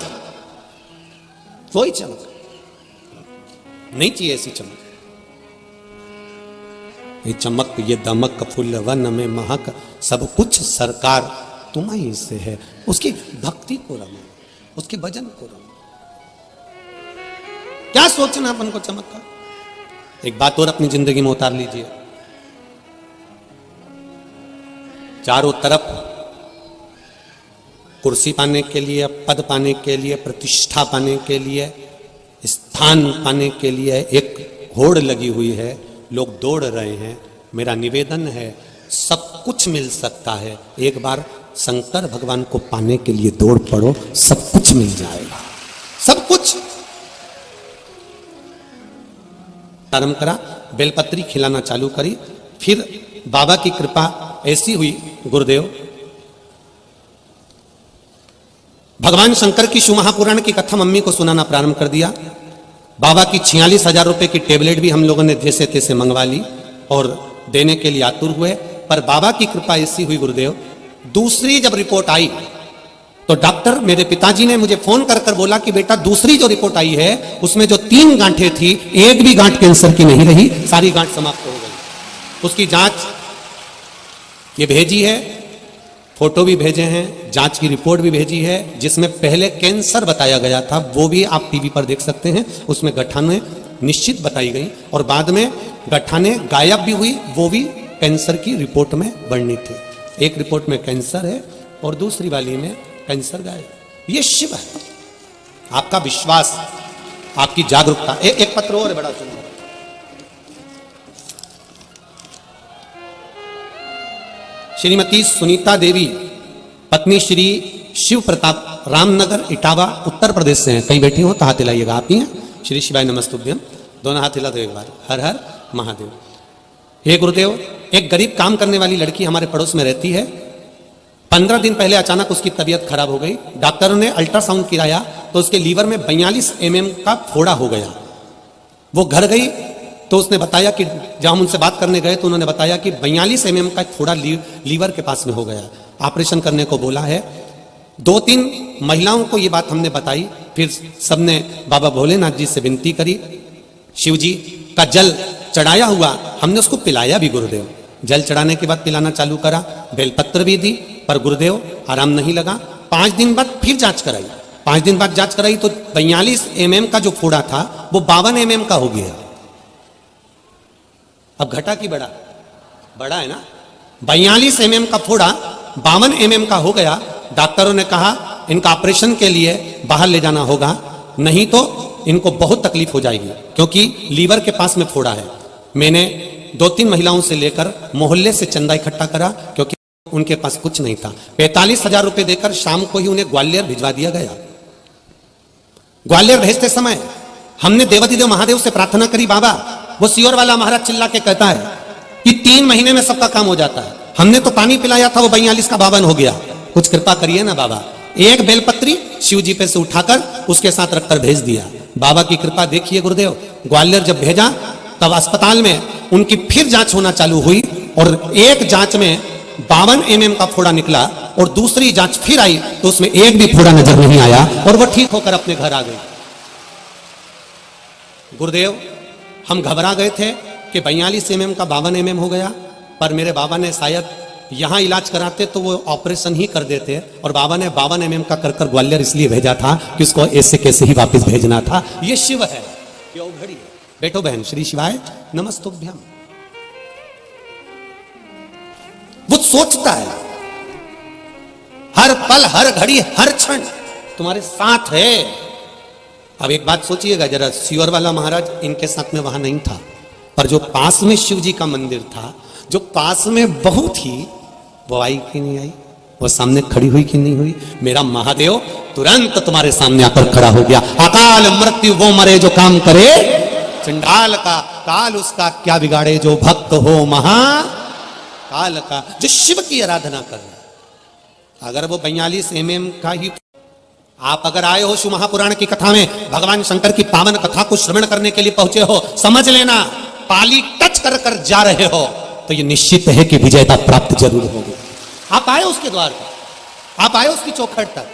कोई चमक नहीं चाहिए ऐसी चमक। ये चमक, ये दमक, फूल वन में महक, सब कुछ सरकार तुम्हारी से है। उसकी भक्ति को रमो, उसके भजन को रमो। क्या सोचना अपन को चमक का। एक बात और अपनी जिंदगी में उतार लीजिए, चारों तरफ कुर्सी पाने के लिए, पद पाने के लिए, प्रतिष्ठा पाने के लिए, स्थान पाने के लिए एक होड़ लगी हुई है, लोग दौड़ रहे हैं। मेरा निवेदन है, सब कुछ मिल सकता है, एक बार शंकर भगवान को पाने के लिए दौड़ पड़ो, सब कुछ मिल जाएगा, सब कुछ। प्रारंभ करा, बेलपत्री खिलाना चालू करी, फिर बाबा की कृपा ऐसी हुई, गुरुदेव भगवान शंकर की शिव महापुराण की कथा मम्मी को सुनाना प्रारंभ कर दिया। बाबा की 46,000 रुपए की टेबलेट भी हम लोगों ने जैसे तैसे मंगवा ली और देने के लिए आतुर हुए। पर बाबा की कृपा ऐसी हुई गुरुदेव, दूसरी जब रिपोर्ट आई तो डॉक्टर मेरे पिताजी ने मुझे फोन कर कर बोला कि बेटा दूसरी जो रिपोर्ट आई है उसमें जो 3 गांठें थी, एक भी गांठ कैंसर की नहीं रही, सारी गांठ समाप्त हो गई। उसकी जांच ये भेजी है, फोटो भी भेजे हैं, जांच की रिपोर्ट भी भेजी है, जिसमें पहले कैंसर बताया गया था, वो भी आप टीवी पर देख सकते हैं। उसमें गठाने निश्चित बताई गई और बाद में गठाने गायब भी हुई, वो भी कैंसर की रिपोर्ट में बढ़नी थी। एक रिपोर्ट में कैंसर है और दूसरी वाली में कैंसर गायब। ये शिव है, आपका विश्वास, आपकी जागरूकता। एक पत्र और बड़ा सुनो, श्रीमती सुनीता देवी, पत्नी श्री शिव प्रताप, रामनगर इटावा उत्तर प्रदेश से हैं। कहीं बैठी हो तो हाथ हिलाइएगा, आप ही हैं। श्री शिवाय नमस्तुभ्यम, दोनों हाथ हिला दो एक बार, हर हर महादेव। हे गुरुदेव, एक गरीब काम करने वाली लड़की हमारे पड़ोस में रहती है। 15 दिन पहले अचानक उसकी तबीयत खराब हो गई। डॉक्टरों ने अल्ट्रासाउंड कराया तो उसके लीवर में 42 mm का फोड़ा हो गया। वो घर गई तो उसने बताया कि जब हम उनसे बात करने गए तो उन्होंने बताया कि 42 mm का फोड़ा लीवर के पास में हो गया, ऑपरेशन करने को बोला है। 2-3 महिलाओं को ये बात हमने बताई, फिर सबने बाबा भोलेनाथ जी से विनती करी। शिव जी का जल चढ़ाया हुआ, हमने उसको पिलाया भी गुरुदेव। जल चढ़ाने के बाद पिलाना चालू करा, बेलपत्र भी दी, पर गुरुदेव आराम नहीं लगा। 5 दिन बाद फिर जांच कराई, 5 दिन बाद जांच कराई तो 42 mm का जो फोड़ा था वो 52 mm का हो गया। अब घटा की बड़ा, बड़ा है ना। 42 mm का फोड़ा 52 mm का हो गया। डॉक्टरों ने कहा इनका ऑपरेशन के लिए बाहर ले जाना होगा, नहीं तो इनको बहुत तकलीफ हो जाएगी, क्योंकि लीवर के पास में फोड़ा है। मैंने 2-3 महिलाओं से लेकर मोहल्ले से चंदा इकट्ठा करा, क्योंकि उनके पास कुछ नहीं था। 45,000 रुपए देकर शाम को ही उन्हें ग्वालियर भिजवा दिया गया। ग्वालियर भेजते समय हमने देवाधिदेव महादेव से प्रार्थना करी, बाबा वो सियोर वाला महाराज चिल्ला के कहता है कि 3 महीने में सबका काम हो जाता है। हमने तो पानी पिलाया था, वो 42 का 52 हो गया, कुछ कृपा करिए ना बाबा। एक बेलपत्री शिव जी पे से उठाकर उसके साथ रखकर भेज दिया। बाबा की कृपा देखिए गुरुदेव। ग्वालियर जब भेजा तब अस्पताल में उनकी फिर जांच होना चालू हुई और एक जांच में 52 mm का फोड़ा निकला और दूसरी जांच फिर आई तो उसमें एक भी फोड़ा नजर नहीं आया और वो ठीक होकर अपने घर आ गई। गुरुदेव हम घबरा गए थे कि 42 mm का 52 mm हो गया, पर मेरे बाबा ने शायद यहां इलाज कराते तो वो ऑपरेशन ही कर देते, और बाबा ने 52 mm का कर ग्वालियर इसलिए भेजा था कि उसको ऐसे कैसे ही वापस भेजना था। ये शिव है, क्यों घड़ी है। बैठो बहन, श्री शिवाय नमस्तुभ्यम। वो सोचता है हर पल, हर घड़ी, हर क्षण तुम्हारे साथ है। अब एक बात सोचिएगा जरा, सियोर वाला महाराज इनके साथ में वहां नहीं था, पर जो पास में शिव जी का मंदिर था, जो पास में बहू थी, वो आई कि नहीं आई? वो सामने खड़ी हुई कि नहीं हुई? मेरा महादेव तुरंत तुम्हारे सामने आकर खड़ा हो गया। अकाल मृत्यु वो मरे जो काम करे, चंडाल का काल उसका क्या बिगाड़े, जो भक्त हो महा काल का, जो शिव की आराधना कर रहा है। अगर वो 42 mm का ही आप अगर आए हो शिव महापुराण की कथा में, भगवान शंकर की पावन कथा को श्रवण करने के लिए पहुंचे हो, समझ लेना पाली टच कर कर जा रहे हो तो ये निश्चित है कि विजयता प्राप्त जरूर होगी। आप आए उसके द्वार पर, आप आए उसकी चौखट तक।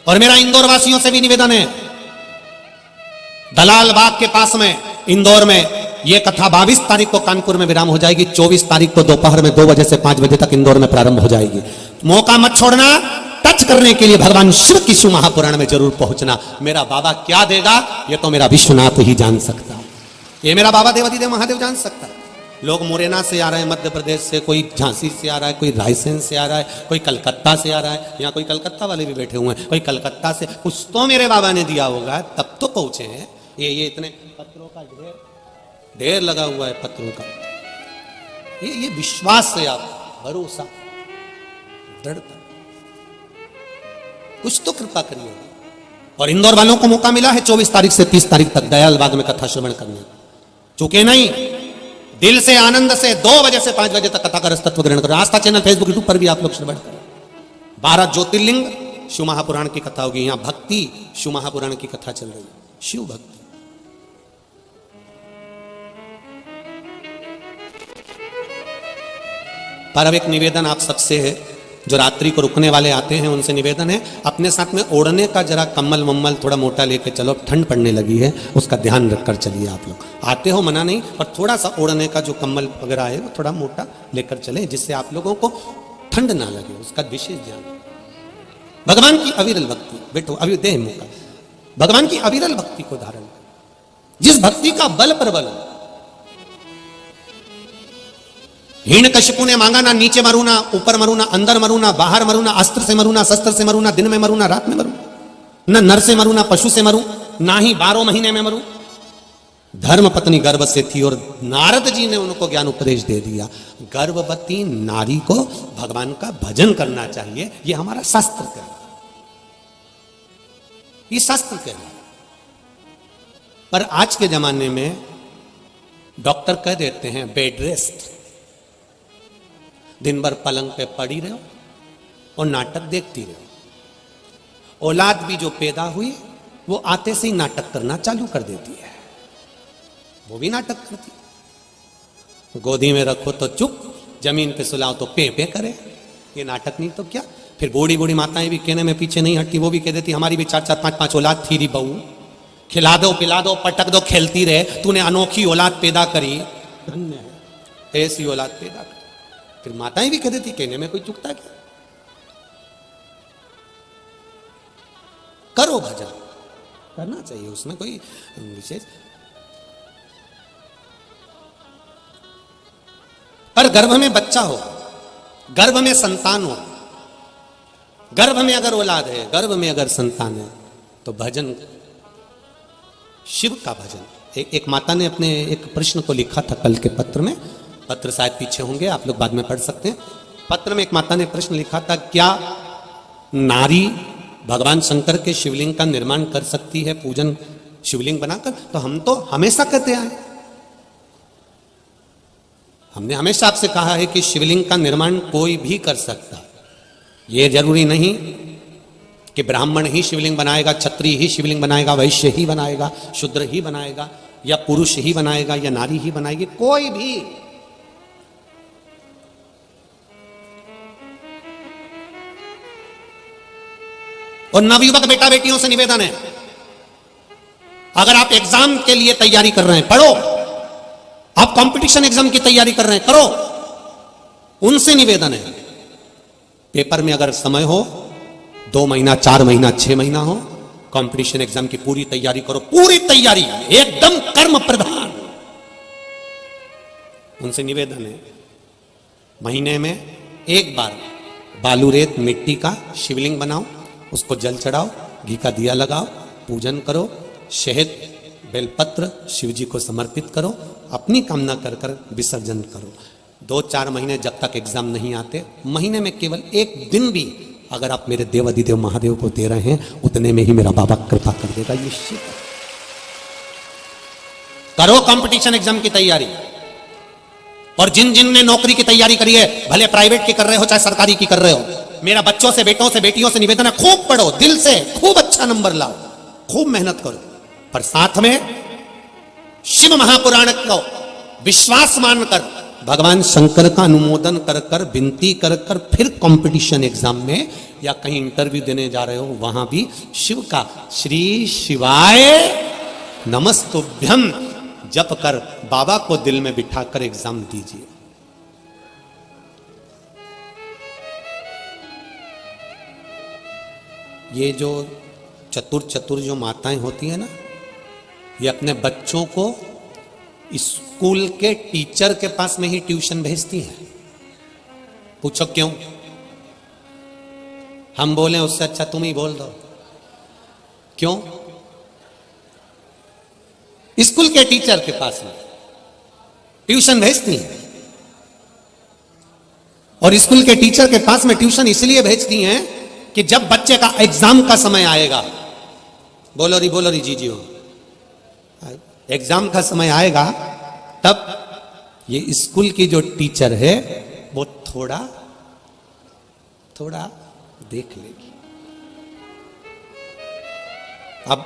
और मेरा इंदौर वासियों से भी निवेदन है, दलाल बाग के पास में इंदौर में यह कथा 22 तारीख को कानपुर में विराम हो जाएगी, 24 तारीख को दोपहर में 2 बजे से 5 बजे तक इंदौर में प्रारंभ हो जाएगी। मौका मत छोड़ना, टच करने के लिए भगवान शिव की शिव महापुराण में जरूर पहुंचना। मेरा बाबा क्या देगा ये तो मेरा विश्वनाथ ही जान सकता, ये मेरा बाबा देवाधिदेव महादेव जान सकता। लोग मुरैना से आ रहे हैं, मध्य प्रदेश से, कोई झांसी से आ रहा है, कोई रायसेन से आ रहा है, कोई कलकत्ता से आ रहा है, यहाँ कोई कलकत्ता वाले भी बैठे हुए हैं, कोई कलकत्ता से, कुछ तो मेरे बाबा ने दिया होगा तब तो पहुंचे हैं। ये इतने पत्रों का ढेर लगा हुआ है, पत्रों का, ये विश्वास से आप, भरोसा, दृढ़ता, कुछ तो कृपा करिए। और इंदौर वालों को मौका मिला है 24 तारीख से 30 तारीख तक दयाल बाग में कथा श्रवण करने, चूके नहीं, दिल से आनंद से 2 बजे से 5 बजे तक कथा का रस तत्व ग्रहण करो। आस्था चैनल फेसबुक यूट्यूब पर भी आप लोग श्रवण करें। 12 ज्योतिर्लिंग शिव महापुराण की कथा होगी, यहां भक्ति शिव महापुराण की कथा चल रही है, शिव भक्ति। पर अब एक निवेदन आप सबसे है, जो रात्रि को रुकने वाले आते हैं उनसे निवेदन है, अपने साथ में ओढ़ने का जरा कम्बल वम्बल थोड़ा मोटा लेके चलो, ठंड पड़ने लगी है, उसका ध्यान रखकर चलिए। आप लोग आते हो मना नहीं, पर थोड़ा सा ओढ़ने का जो कम्बल वगैरह है वो थोड़ा मोटा लेकर चले, जिससे आप लोगों को ठंड ना लगे, उसका विशेष ध्यान। भगवान की अविरल भक्ति, बेटो अभी देह मुका, भगवान की अविरल भक्ति को धारण, जिस भक्ति का बल प्रबल, हिरण्यकशिपु ने मांगा ना नीचे मरू ना ऊपर मरू ना अंदर मरू ना बाहर मरू ना अस्त्र से मरू ना शस्त्र से मरू ना दिन में मरू ना रात में मरू, ना नर से मरू ना पशु से मरू, ना ही 12 महीने में मरू। धर्म पत्नी गर्भ से थी और नारद जी ने उनको ज्ञान उपदेश दे दिया, गर्भवती नारी को भगवान का भजन करना चाहिए, ये हमारा शास्त्र कह रहा, ये शास्त्र कह रहा। पर आज के जमाने में डॉक्टर कह देते हैं बेड रेस्ट, दिन भर पलंग पे पड़ी रहो और नाटक देखती रहो। औलाद भी जो पैदा हुई वो आते से ही नाटक करना चालू कर देती है, वो भी नाटक करती है। गोदी में रखो तो चुप, जमीन पे सुलाओ तो पे पे करे, ये नाटक नहीं तो क्या। फिर बूढ़ी बूढ़ी माताएं भी कहने में पीछे नहीं हटती, वो भी कह देती हमारी भी 4-4 5-5 औलाद थी री बहू, खिला दो पिला दो पटक दो खेलती रहे, तूने अनोखी औलाद पैदा करी, धन्य है ऐसी औलाद पैदा करी। फिर माताएं भी कह देती, कहने में कोई चुकता क्या। करो भजन, करना चाहिए, उसमें कोई विशेष। पर गर्भ में बच्चा हो, गर्भ में संतान हो, गर्भ में अगर औलाद है, गर्भ में अगर संतान है, तो भजन, शिव का भजन। एक माता ने अपने एक प्रश्न को लिखा था कल के पत्र में, पत्र शायद पीछे होंगे, आप लोग बाद में पढ़ सकते हैं। पत्र में एक माता ने प्रश्न लिखा था, क्या नारी भगवान शंकर के शिवलिंग का निर्माण कर सकती है पूजन शिवलिंग बनाकर? तो हम तो हमेशा कहते आए, हमने हमेशा आपसे कहा है कि शिवलिंग का निर्माण कोई भी कर सकता, यह जरूरी नहीं कि ब्राह्मण ही शिवलिंग बनाएगा, क्षत्रिय ही शिवलिंग बनाएगा, वैश्य ही बनाएगा, शूद्र ही बनाएगा, या पुरुष ही बनाएगा, या नारी ही बनाएगी, कोई भी। और नवयुवक बेटा बेटियों से निवेदन है, अगर आप एग्जाम के लिए तैयारी कर रहे हैं, पढ़ो, आप कंपटीशन एग्जाम की तैयारी कर रहे हैं, करो, उनसे निवेदन है, पेपर में अगर समय हो 2 महीना 4 महीना 6 महीना हो, कंपटीशन एग्जाम की पूरी तैयारी करो, पूरी तैयारी एकदम कर्म प्रधान। उनसे निवेदन है, महीने में एक बार बालू रेत मिट्टी का शिवलिंग बनाओ, उसको जल चढ़ाओ, घी का दिया लगाओ, पूजन करो, शहद बेलपत्र शिव जी को समर्पित करो, अपनी कामना कर कर विसर्जन करो। 2-4 महीने जब तक एग्जाम नहीं आते, महीने में केवल एक दिन भी अगर आप मेरे देवाधिदेव महादेव को दे रहे हैं, उतने में ही मेरा बाबा कृपा कर देगा। निश्चित करो कंपटीशन एग्जाम की तैयारी। और जिन जिन ने नौकरी की तैयारी करी है, भले प्राइवेट की कर रहे हो चाहे सरकारी की कर रहे हो, मेरा बच्चों से, बेटों से, बेटियों से निवेदन है, खूब पढ़ो, दिल से खूब अच्छा नंबर लाओ, खूब मेहनत करो, पर साथ में शिव महापुराण को विश्वास मानकर भगवान शंकर का अनुमोदन कर कर, विनती कर कर, फिर कंपटीशन एग्जाम में या कहीं इंटरव्यू देने जा रहे हो, वहां भी शिव का श्री शिवाय नमस्तुभ्यम जप कर बाबा को दिल में बिठाकर एग्जाम दीजिए। ये जो चतुर जो माताएं होती है ना, ये अपने बच्चों को स्कूल के टीचर के पास में ही ट्यूशन भेजती हैं। पूछो क्यों? हम बोले उससे अच्छा तुम ही बोल दो। क्यों? स्कूल के टीचर के पास में ट्यूशन भेजती हैं। और स्कूल के टीचर के पास में ट्यूशन इसलिए भेजती हैं कि जब बच्चे का एग्जाम का समय आएगा, बोलो री जी हो, एग्जाम का समय आएगा, तब ये स्कूल की जो टीचर है वो थोड़ा देख लेगी। अब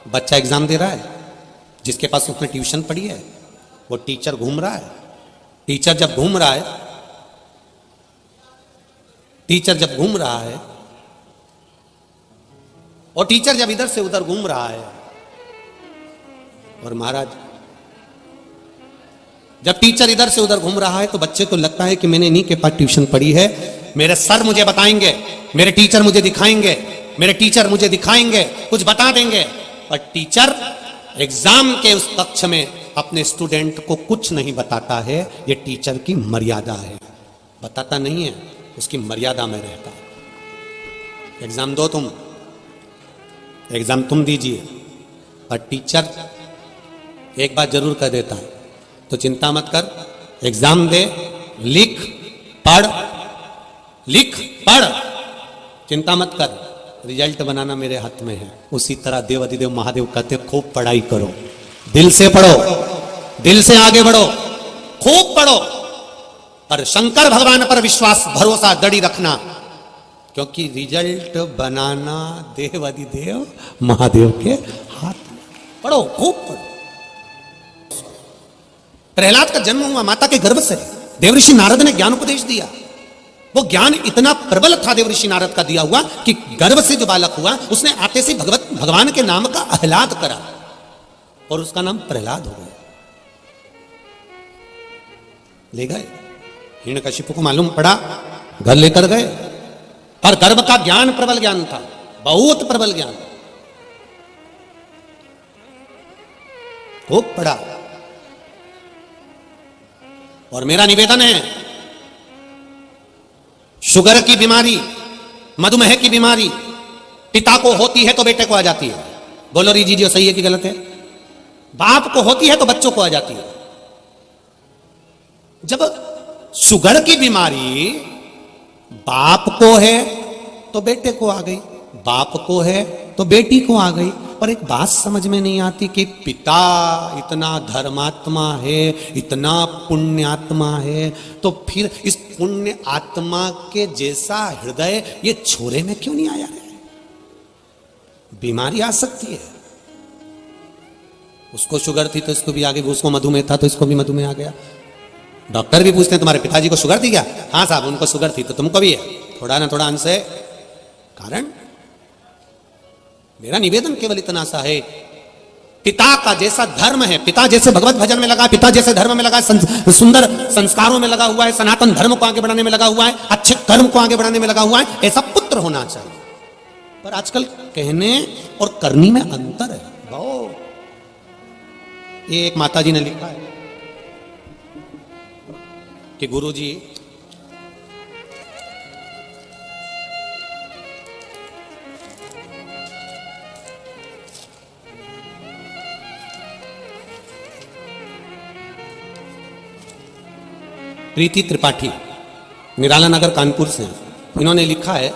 बच्चा एग्जाम दे रहा है, जिसके पास उसने ट्यूशन पढ़ी है, वो टीचर घूम रहा है। टीचर जब घूम रहा है और टीचर जब इधर से उधर घूम रहा है, और महाराज जब टीचर इधर से उधर घूम रहा है तो बच्चे को लगता है कि मैंने इन्हीं के पास ट्यूशन पढ़ी है, मेरे सर मुझे बताएंगे, मेरे टीचर मुझे दिखाएंगे, कुछ बता देंगे। और टीचर एग्जाम के उस कक्ष में अपने स्टूडेंट को कुछ नहीं बताता है। ये टीचर की मर्यादा है, बताता नहीं है, उसकी मर्यादा में रहता है। एग्जाम दो तुम, एग्जाम तुम दीजिए, और टीचर एक बात जरूर कह देता है, तो चिंता मत कर, एग्जाम दे, लिख पढ़, चिंता मत कर, रिजल्ट बनाना मेरे हाथ में है। उसी तरह देवाधिदेव महादेव कहते खूब पढ़ाई करो, दिल से पढ़ो, दिल से आगे बढ़ो, खूब पढ़ो, पर शंकर भगवान पर विश्वास, भरोसा, दृढ़ रखना, क्योंकि रिजल्ट बनाना देवाधिदेव महादेव के हाथ में। पढ़ो, खूब पढ़ो। प्रहलाद का जन्म हुआ माता के गर्भ से, देवऋषि नारद ने ज्ञान उपदेश दिया। वो ज्ञान इतना प्रबल था देवऋषि नारद का दिया हुआ कि गर्भ से जो बालक हुआ, उसने आते से भगवान के नाम का आह्लाद करा और उसका नाम प्रहलाद हो गया। ले गए, हिरण्यकशिपु को मालूम पड़ा, घर लेकर गए, पर गर्भ का ज्ञान प्रबल ज्ञान था, बहुत प्रबल ज्ञान, खूब पढ़ा। और मेरा निवेदन है, शुगर की बीमारी, मधुमेह की बीमारी पिता को होती है तो बेटे को आ जाती है। बोलो री जी सही है कि गलत है? बाप को होती है तो बच्चों को आ जाती है। जब शुगर की बीमारी बाप को है तो बेटे को आ गई, बाप को है तो बेटी को आ गई। पर एक बात समझ में नहीं आती कि पिता इतना धर्मात्मा है, इतना पुण्यात्मा है, तो फिर इस पुण्य आत्मा के जैसा हृदय ये छोरे में क्यों नहीं आया है? बीमारी आ सकती है, उसको शुगर थी तो इसको भी आ गई, उसको मधुमेह था तो इसको भी मधुमेह आ गया। डॉक्टर भी पूछते हैं तुम्हारे पिताजी को शुगर थी क्या? हाँ साहब उनको शुगर थी, तो तुमको भी है, थोड़ा ना थोड़ा अंश है। कारण मेरा निवेदन केवल इतना सा है, पिता का जैसा धर्म है, पिता जैसे भगवत भजन में लगा, पिता जैसे धर्म में लगा, सुंदर संस्कारों में लगा हुआ है, सनातन धर्म को आगे बढ़ाने में लगा हुआ है, अच्छे कर्म को आगे बढ़ाने में लगा हुआ है, ऐसा पुत्र होना चाहिए। पर आजकल कहने और करनी में अंतर है बहुत। ये एक माता जी ने लिखा है कि गुरुजी प्रीति त्रिपाठी निराला नगर कानपुर से, इन्होंने लिखा है,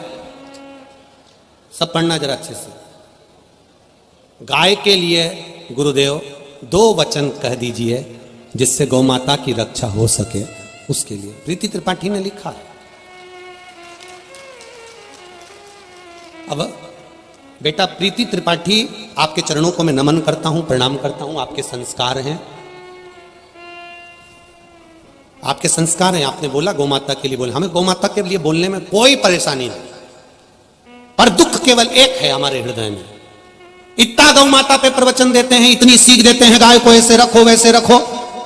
सब पढ़ना जरा अच्छे से। गाय के लिए गुरुदेव 2 वचन कह दीजिए जिससे गौ माता की रक्षा हो सके, उसके लिए प्रीति त्रिपाठी ने लिखा है। अब बेटा प्रीति त्रिपाठी, आपके चरणों को मैं नमन करता हूं, प्रणाम करता हूं। आपके संस्कार हैं, आपके संस्कार हैं। आपने बोला गौ माता के लिए बोला, हमें गौ माता के लिए बोलने में कोई परेशानी नहीं, पर दुख केवल एक है हमारे हृदय में। इतना गौ माता पे प्रवचन देते हैं, इतनी सीख देते हैं, गाय को ऐसे रखो वैसे रखो,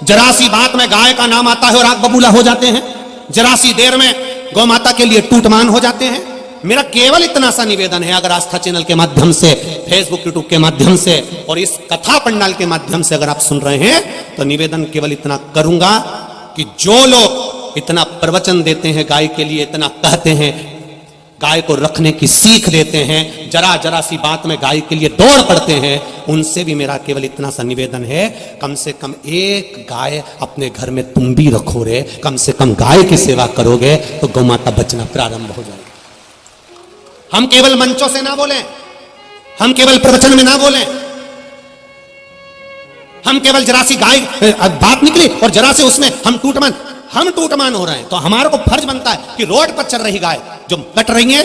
जरा सी बात में गाय का नाम आता है और आग बबूला हो जाते हैं, जरा सी देर में गौ माता के लिए टूटमान हो जाते हैं। मेरा केवल इतना सा निवेदन है, अगर आस्था चैनल के माध्यम से, फेसबुक यूट्यूब के माध्यम से और इस कथा पंडाल के माध्यम से अगर आप सुन रहे हैं, तो निवेदन केवल इतना करूंगा कि जो लोग इतना प्रवचन देते हैं गाय के लिए, इतना कहते हैं, गाय को रखने की सीख देते हैं, जरा जरा सी बात में गाय के लिए दौड़ पड़ते हैं, उनसे भी मेरा केवल इतना सा निवेदन है, कम से कम एक गाय अपने घर में तुम भी रखो रे। कम से कम गाय की सेवा करोगे तो गौ माता बचना प्रारंभ हो जाएगी। हम केवल मंचों से ना बोलें, हम केवल प्रवचन में ना बोलें, हम केवल जरा सी गाय बात निकली और जरा से उसमें हम टूटमान हो रहे हैं। तो हमारे को फर्ज बनता है कि रोड पर चल रही गाय जो कट रही है,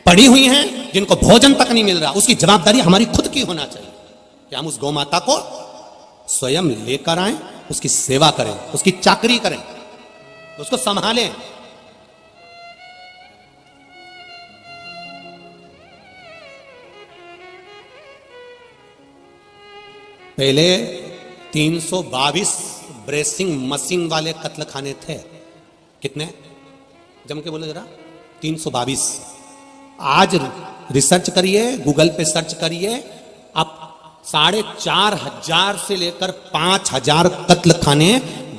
पड़ी हुई हैं, जिनको भोजन तक नहीं मिल रहा, उसकी जवाबदारी हमारी खुद की होना चाहिए कि हम उस गौ माता को स्वयं लेकर आए, उसकी सेवा करें, उसकी चाकरी करें, उसको संभालें। पहले 322 ब्रेसिंग मशीन वाले कत्ल खाने थे। कितने? जम के बोले जरा। 322। आज रिसर्च करिए, गूगल पे सर्च करिए, आप 4,500 से लेकर 5,000 कत्ल खाने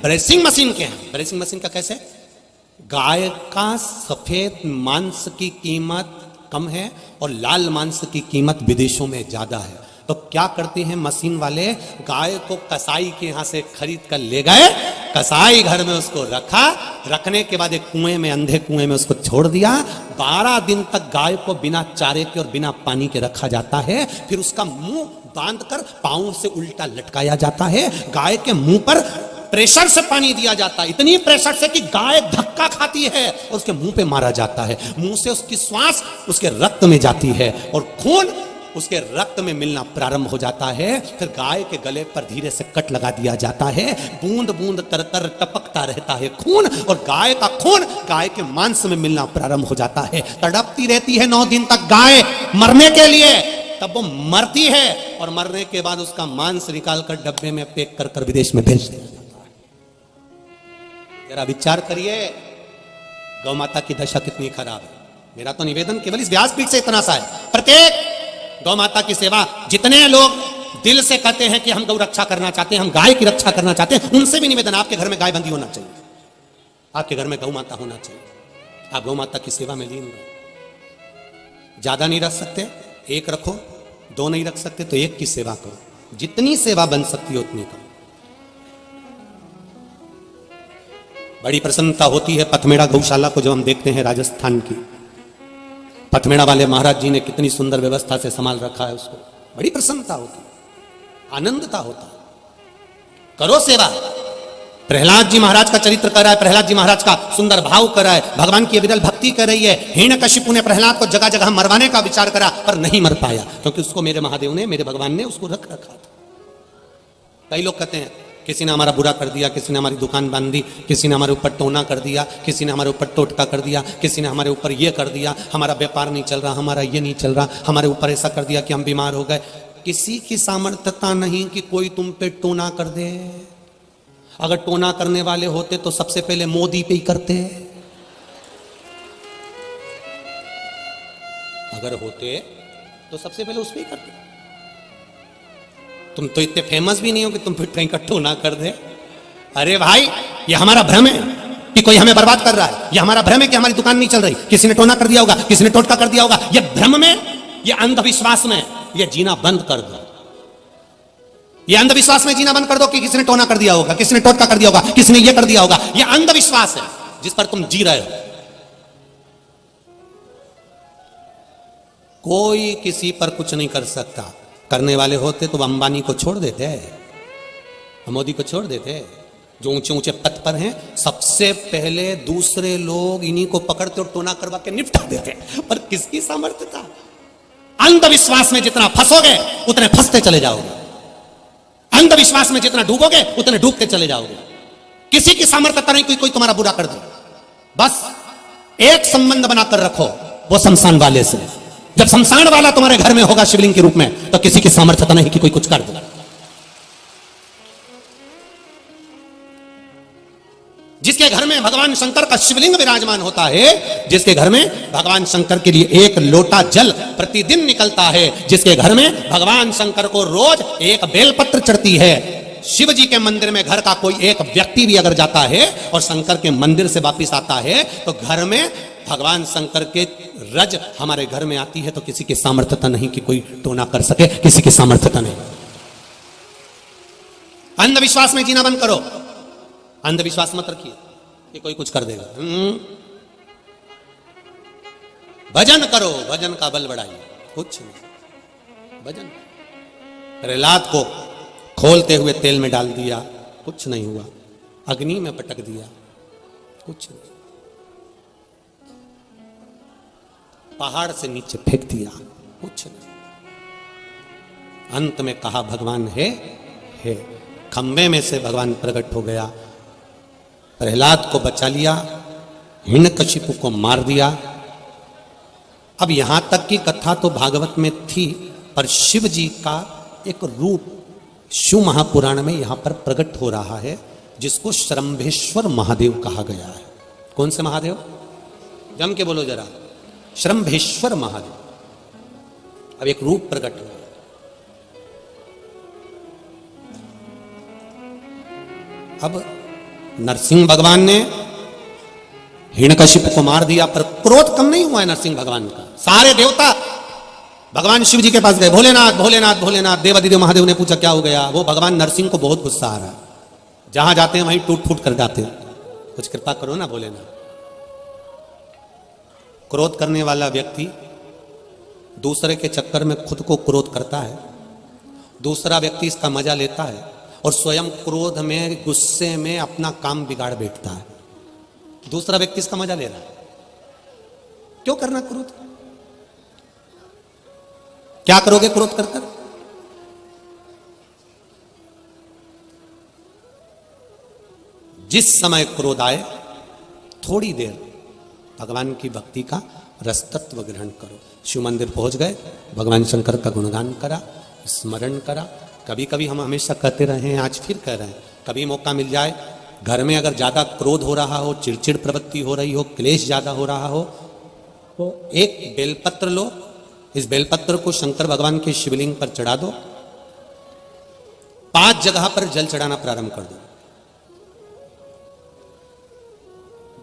ब्रेसिंग मशीन के हैं। ब्रेसिंग मशीन का कैसे? गाय का सफेद मांस की कीमत कम है और लाल मांस की कीमत विदेशों में ज्यादा है। तो क्या करते हैं मशीन वाले, गाय को कसाई के यहां से खरीद कर ले गए, कसाई घर में उसको रखा, रखने के बाद एक कुएं में, अंधे कुएं में उसको छोड़ दिया। 12 दिन तक गाय को बिना चारे के और बिना पानी के रखा जाता है। फिर उसका मुंह बांधकर पांव से उल्टा लटकाया जाता है। गाय के मुंह पर प्रेशर से पानी दिया जाता है, इतनी प्रेशर से कि गाय धक्का खाती है और उसके मुंह पे मारा जाता है। मुंह से उसकी श्वास उसके रक्त में जाती है और खून उसके रक्त में मिलना प्रारंभ हो जाता है। फिर गाय के गले पर धीरे से कट लगा दिया जाता है। बूंद बूंद तर तर टपकता रहता है खून, और गाय का खून गाय के मांस में मिलना प्रारंभ हो जाता है। तड़पती रहती है 9 दिन तक गाय मरने के लिए, तब वो मरती है और मरने के बाद उसका मांस निकालकर डब्बे में पैक कर विदेश में भेज दिया जाता है। जरा विचार करिए गौ माता की दशा कितनी खराब है। मेरा तो निवेदन केवल इस व्यासपीठ से इतना सा है, प्रत्येक गौ माता की सेवा जितने लोग दिल से कहते हैं कि हम गौ रक्षा करना चाहते हैं, हम गाय की रक्षा करना चाहते हैं, उनसे भी निवेदन, आपके घर में गाय बंदी होना चाहिए, आपके घर में गौ माता होना चाहिए। आप गौ माता की सेवा में लीन रहो। ज्यादा नहीं रख सकते, 1 रखो, 2 नहीं रख सकते तो 1 की सेवा करो। जितनी सेवा बन सकती है उतनी करो। बड़ी प्रसन्नता होती है पथमेड़ा गौशाला को जब हम देखते हैं, राजस्थान की पथमेड़ा वाले महाराज जी ने कितनी सुंदर व्यवस्था से संभाल रखा है उसको। बड़ी प्रसन्नता होती है, आनंदता होता है। करो सेवा। प्रहलाद जी महाराज का चरित्र कर रहा है, प्रहलाद जी महाराज का सुंदर भाव कर रहा है, भगवान की विरल भक्ति कर रही है। हिरण्यकशिपु ने प्रहलाद को जगह जगह मरवाने का विचार करा पर नहीं मर पाया, क्योंकि उसको मेरे महादेव ने, मेरे भगवान ने उसको रख रखा था। कई लोग कहते हैं किसी ने हमारा बुरा कर दिया, किसी ने हमारी दुकान बांध दी, किसी ने हमारे ऊपर टोना कर दिया, किसी ने हमारे ऊपर टोटका कर दिया, किसी ने हमारे ऊपर ये कर दिया, हमारा व्यापार नहीं चल रहा, हमारा ये नहीं चल रहा, हमारे ऊपर ऐसा कर दिया कि हम बीमार हो गए। किसी की सामर्थ्यता नहीं कि कोई तुम पे टोना कर दे। अगर टोना करने वाले होते तो सबसे पहले मोदी पे ही करते। अगर होते तो सबसे पहले उस पे ही करते। तुम तो इतने फेमस भी नहीं हो कि तुम फिर कहीं का टोना कर दे। अरे भाई, ये हमारा भ्रम है कि कोई हमें बर्बाद कर रहा है, ये हमारा भ्रम है कि हमारी दुकान नहीं चल रही, किसी ने टोना कर दिया होगा, किसी ने टोटका कर दिया होगा। ये भ्रम में, ये अंधविश्वास में ये जीना बंद कर दो। ये अंधविश्वास में जीना बंद कर दो कि किसने टोना कर दिया होगा, किसने टोटका कर दिया होगा, किसने ये कर दिया होगा। ये अंधविश्वास है जिस पर तुम जी रहे हो। कोई किसी पर कुछ नहीं कर सकता। करने वाले होते तो अंबानी को छोड़ देते, मोदी को छोड़ देते, जो ऊंचे ऊंचे पद पर हैं। सबसे पहले दूसरे लोग इन्हीं को पकड़ते और टोना करवा के निपटा देते, पर किसकी सामर्थ्य था। अंधविश्वास में जितना फंसोगे उतने फंसते चले जाओगे, अंधविश्वास में जितना डूबोगे उतने डूबते चले जाओगे। किसी की सामर्थ्यता नहीं कोई तुम्हारा बुरा कर दे। बस एक संबंध बनाकर रखो, वो शमशान वाले से। जब शमशान वाला तुम्हारे घर में होगा शिवलिंग के रूप में, तो किसी की सामर्थ्यता नहीं कि कोई कुछ कर दे। जिसके घर में भगवान शंकर का शिवलिंग विराजमान होता है, जिसके घर में भगवान शंकर के लिए एक लोटा जल प्रतिदिन निकलता है, जिसके घर में भगवान शंकर को रोज एक बेलपत्र चढ़ती है। शिव जी के मंदिर में घर का कोई एक व्यक्ति भी अगर जाता है और शंकर के मंदिर से वापिस आता है, तो घर में भगवान शंकर के रज हमारे घर में आती है, तो किसी की सामर्थ्यता नहीं कि कोई टोना कर सके, किसी की सामर्थ्यता नहीं। अंधविश्वास में जीना बंद करो, अंधविश्वास मत रखिए कि कोई कुछ कर देगा। भजन करो, भजन का बल बढ़ाइए। कुछ नहीं, भजन। प्रहलाद को खोलते हुए तेल में डाल दिया, कुछ नहीं हुआ। अग्नि में पटक दिया, कुछ नहीं। पहाड़ से नीचे फेंक दिया, कुछ नहीं। अंत में कहा भगवान है। खंबे में से भगवान प्रकट हो गया, प्रहलाद को बचा लिया, हिरण्यकशिपु को मार दिया। अब यहां तक की कथा तो भागवत में थी, पर शिव जी का एक रूप शिव महापुराण में यहां पर प्रकट हो रहा है, जिसको श्रंभेश्वर महादेव कहा गया है। कौन से महादेव? जम के बोलो जरा। श्रंभेश्वर महादेव। अब एक रूप प्रकट हुआ। अब नरसिंह भगवान ने हिरण्यकशिपु को मार दिया, पर क्रोध कम नहीं हुआ है नरसिंह भगवान का। सारे देवता भगवान शिव जी के पास गए, भोलेनाथ भोलेनाथ भोलेनाथ। देवादिदेव महादेव ने पूछा क्या हो गया। वो भगवान नरसिंह को बहुत गुस्सा आ रहा है, जहां जाते हैं वहीं टूट फूट कर जाते हैं। कुछ कृपा करो ना भोलेनाथ। क्रोध करने वाला व्यक्ति दूसरे के चक्कर में खुद को क्रोध करता है, दूसरा व्यक्ति इसका मजा लेता है और स्वयं क्रोध में गुस्से में अपना काम बिगाड़ बैठता है। दूसरा व्यक्ति इसका मजा ले रहा है। क्यों करना क्रोध? क्या करोगे क्रोध कर कर? जिस समय क्रोध आए थोड़ी देर भगवान की भक्ति का रसतत्व ग्रहण करो। शिव मंदिर पहुंच गए, भगवान शंकर का गुणगान करा, स्मरण करा। कभी कभी हम हमेशा कहते रहे हैं, आज फिर कह रहे हैं, कभी मौका मिल जाए, घर में अगर ज्यादा क्रोध हो रहा हो, चिड़चिड़ प्रवृत्ति हो रही हो, क्लेश ज्यादा हो रहा हो, तो एक बेलपत्र लो। इस बेलपत्र को शंकर भगवान के शिवलिंग पर चढ़ा दो। 5 जगह पर जल चढ़ाना प्रारंभ कर दो।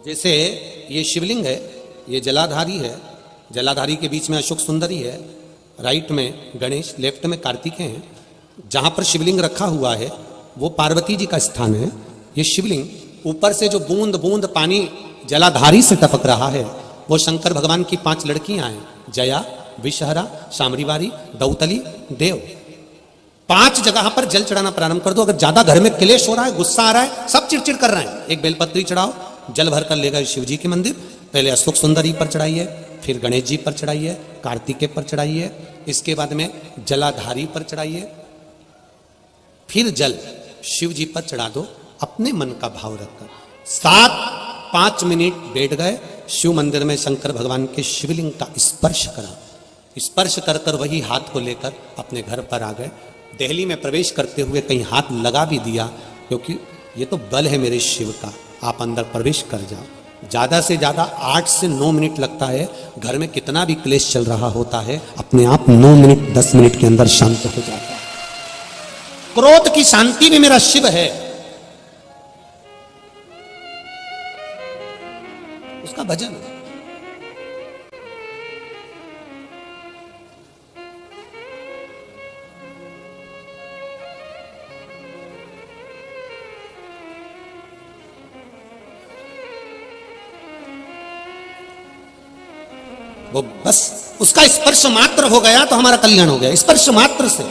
जैसे ये शिवलिंग है, ये जलाधारी है, जलाधारी के बीच में अशोक सुंदरी है, राइट में गणेश, लेफ्ट में कार्तिकेय हैं। जहां पर शिवलिंग रखा हुआ है वो पार्वती जी का स्थान है। ये शिवलिंग ऊपर से जो बूंद बूंद पानी जलाधारी से टपक रहा है, वो शंकर भगवान की 5 लड़कियां हैं, जया, विषहरा, शामरीवारी, दौतली, देव। 5 जगह पर जल चढ़ाना प्रारंभ कर दो। अगर ज्यादा घर में क्लेश हो रहा है, गुस्सा आ रहा है, सब चिड़चिड़ कर रहे हैं, एक बेलपत्री चढ़ाओ, जल भर कर ले गए शिव जी के मंदिर। पहले अशोक सुंदरी पर चढ़ाइए, फिर गणेश जी पर चढ़ाइए, कार्तिकेय पर चढ़ाइए, इसके बाद में जलाधारी पर चढ़ाइए, फिर जल शिव जी पर चढ़ा दो अपने मन का भाव रखकर। 5 मिनट बैठ गए, शिव मंदिर में शंकर भगवान के शिवलिंग का स्पर्श करा। स्पर्श कर कर वही हाथ को लेकर अपने घर पर आ गए। दिल्ली में प्रवेश करते हुए कहीं हाथ लगा भी दिया, क्योंकि ये तो बल है मेरे शिव का, आप अंदर प्रवेश कर जाओ। ज्यादा से ज्यादा 8 से 9 मिनट लगता है। घर में कितना भी क्लेश चल रहा होता है, अपने आप 9 मिनट 10 मिनट के अंदर शांत हो जाता है। क्रोध की शांति भी मेरा शिव है, उसका भजन। वो बस उसका स्पर्श मात्र हो गया तो हमारा कल्याण हो गया, स्पर्श मात्र से।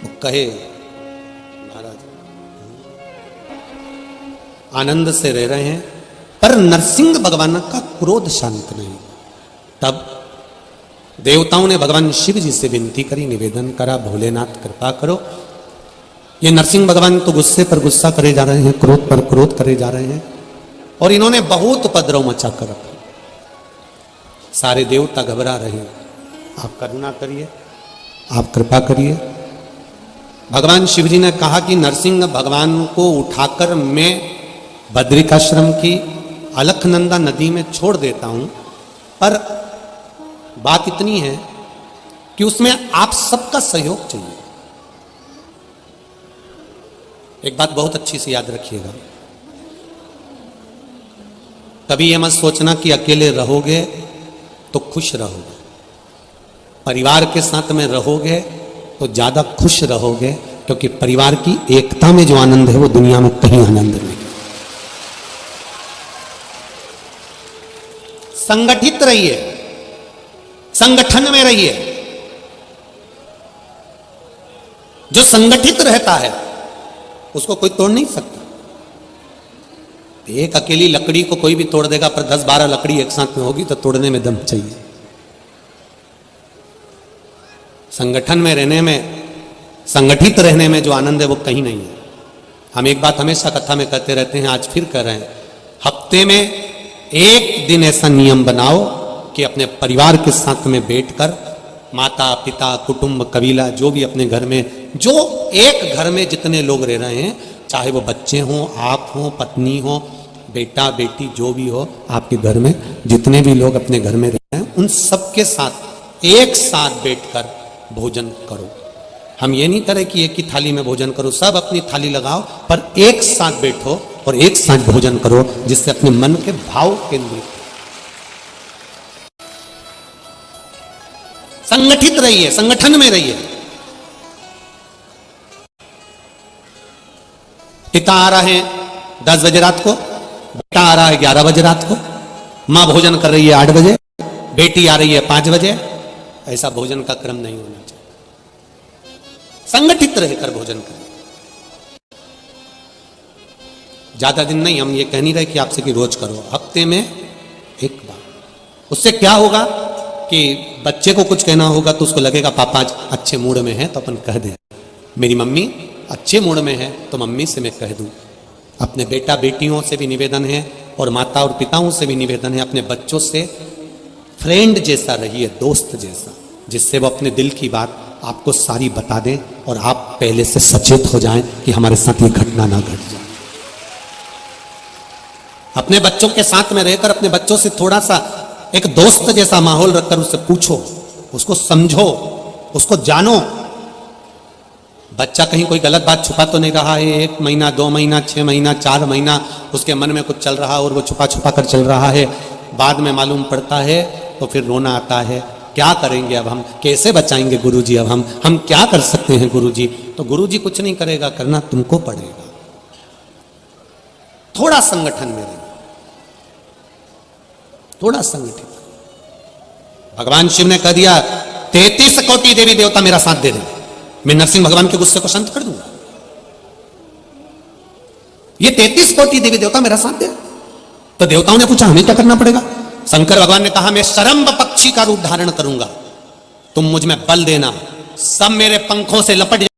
वो कहे महाराज आनंद से रह रहे हैं, पर नरसिंह भगवान का क्रोध शांत नहीं। तब देवताओं ने भगवान शिव जी से विनती करी, निवेदन करा, भोलेनाथ कृपा करो। ये नरसिंह भगवान तो गुस्से पर गुस्सा करे जा रहे हैं, क्रोध पर क्रोध करे जा रहे हैं, और इन्होंने बहुत उपद्रव मचा कर रखा। सारे देवता घबरा रहे हैं। आप करुणा करिए, आप कृपा करिए। भगवान शिव जी ने कहा कि नरसिंह भगवान को उठाकर मैं बद्रिकाश्रम की अलखनंदा नदी में छोड़ देता हूं, पर बात इतनी है कि उसमें आप सबका सहयोग चाहिए। एक बात बहुत अच्छी से याद रखिएगा, कभी यह मत सोचना कि अकेले रहोगे तो खुश रहोगे, परिवार के साथ में रहोगे तो ज्यादा खुश रहोगे, क्योंकि परिवार की एकता में जो आनंद है वो दुनिया में कहीं आनंद नहीं। संगठित रहिए, संगठन में रहिए। जो संगठित रहता है उसको कोई तोड़ नहीं सकता। एक अकेली लकड़ी को कोई भी तोड़ देगा, पर 10-12 लकड़ी एक साथ में होगी तो तोड़ने में दम चाहिए। संगठन में रहने में, संगठित रहने में जो आनंद है वो कहीं नहीं है। हम एक बात हमेशा कथा में कहते रहते हैं, आज फिर कह रहे हैं, हफ्ते में एक दिन ऐसा नियम बनाओ कि अपने परिवार के साथ में बैठकर, माता पिता कुटुंब कबीला जो भी अपने घर में, जो एक घर में जितने लोग रह रहे हैं, चाहे वो बच्चे हों, आप हों, पत्नी हो, बेटा बेटी जो भी हो, आपके घर में जितने भी लोग अपने घर में रह रहे हैं, उन सबके साथ एक साथ बैठकर भोजन करो। हम ये नहीं करें कि एक ही थाली में भोजन करो, सब अपनी थाली लगाओ, पर एक साथ बैठो और एक साथ भोजन करो, जिससे अपने मन के भाव केंद्रित। संगठित रहिए, संगठन में रहिए। पिता आ रहे हैं 10 बजे रात को, बेटा आ रहा है 11 बजे रात को, मां भोजन कर रही है 8 बजे, बेटी आ रही है 5 बजे। ऐसा भोजन का क्रम नहीं होना चाहिए। संगठित रहकर भोजन करें। ज्यादा दिन नहीं, हम ये कह नहीं रहे कि आपसे कि रोज करो, हफ्ते में एक बार। उससे क्या होगा कि बच्चे को कुछ कहना होगा तो उसको लगेगा पापा आज अच्छे मूड में है, तो अपन कह दें। मेरी मम्मी अच्छे मूड में है तो मम्मी से मैं कह दूं। अपने बेटा बेटियों से भी निवेदन है और माता और पिताओं से भी निवेदन है, अपने बच्चों से फ्रेंड जैसा रहिए, दोस्त जैसा, जिससे वो अपने दिल की बात आपको सारी बता दें और आप पहले से सचेत हो जाएं कि हमारे साथ ये घटना ना घट जाए। अपने बच्चों के साथ में रहकर अपने बच्चों से थोड़ा सा एक दोस्त जैसा माहौल रखकर उससे पूछो, उसको समझो, उसको जानो। बच्चा कहीं कोई गलत बात छुपा तो नहीं रहा है, 1 महीना 2 महीना 6 महीना 4 महीना उसके मन में कुछ चल रहा और वो छुपा छुपा कर चल रहा है, बाद में मालूम पड़ता है तो फिर रोना आता है। क्या करेंगे अब हम, कैसे बचाएंगे गुरुजी, अब हम क्या कर सकते हैं गुरुजी? तो गुरुजी कुछ नहीं करेगा, करना तुमको पड़ेगा। थोड़ा संगठन में रहिए, थोड़ा संगठित। भगवान शिव ने कह दिया 33 कोटि देवी देवता मेरा साथ दे दें, मैं नरसिंह भगवान के गुस्से को शांत कर दूंगा। ये 33 कोटि देवी देवता मेरा साथ दे। तो देवताओं ने पूछा हमें क्या करना पड़ेगा? शंकर भगवान ने कहा मैं शरंभ पक्षी का रूप धारण करूंगा, तुम मुझ में बल देना, सब मेरे पंखों से लपट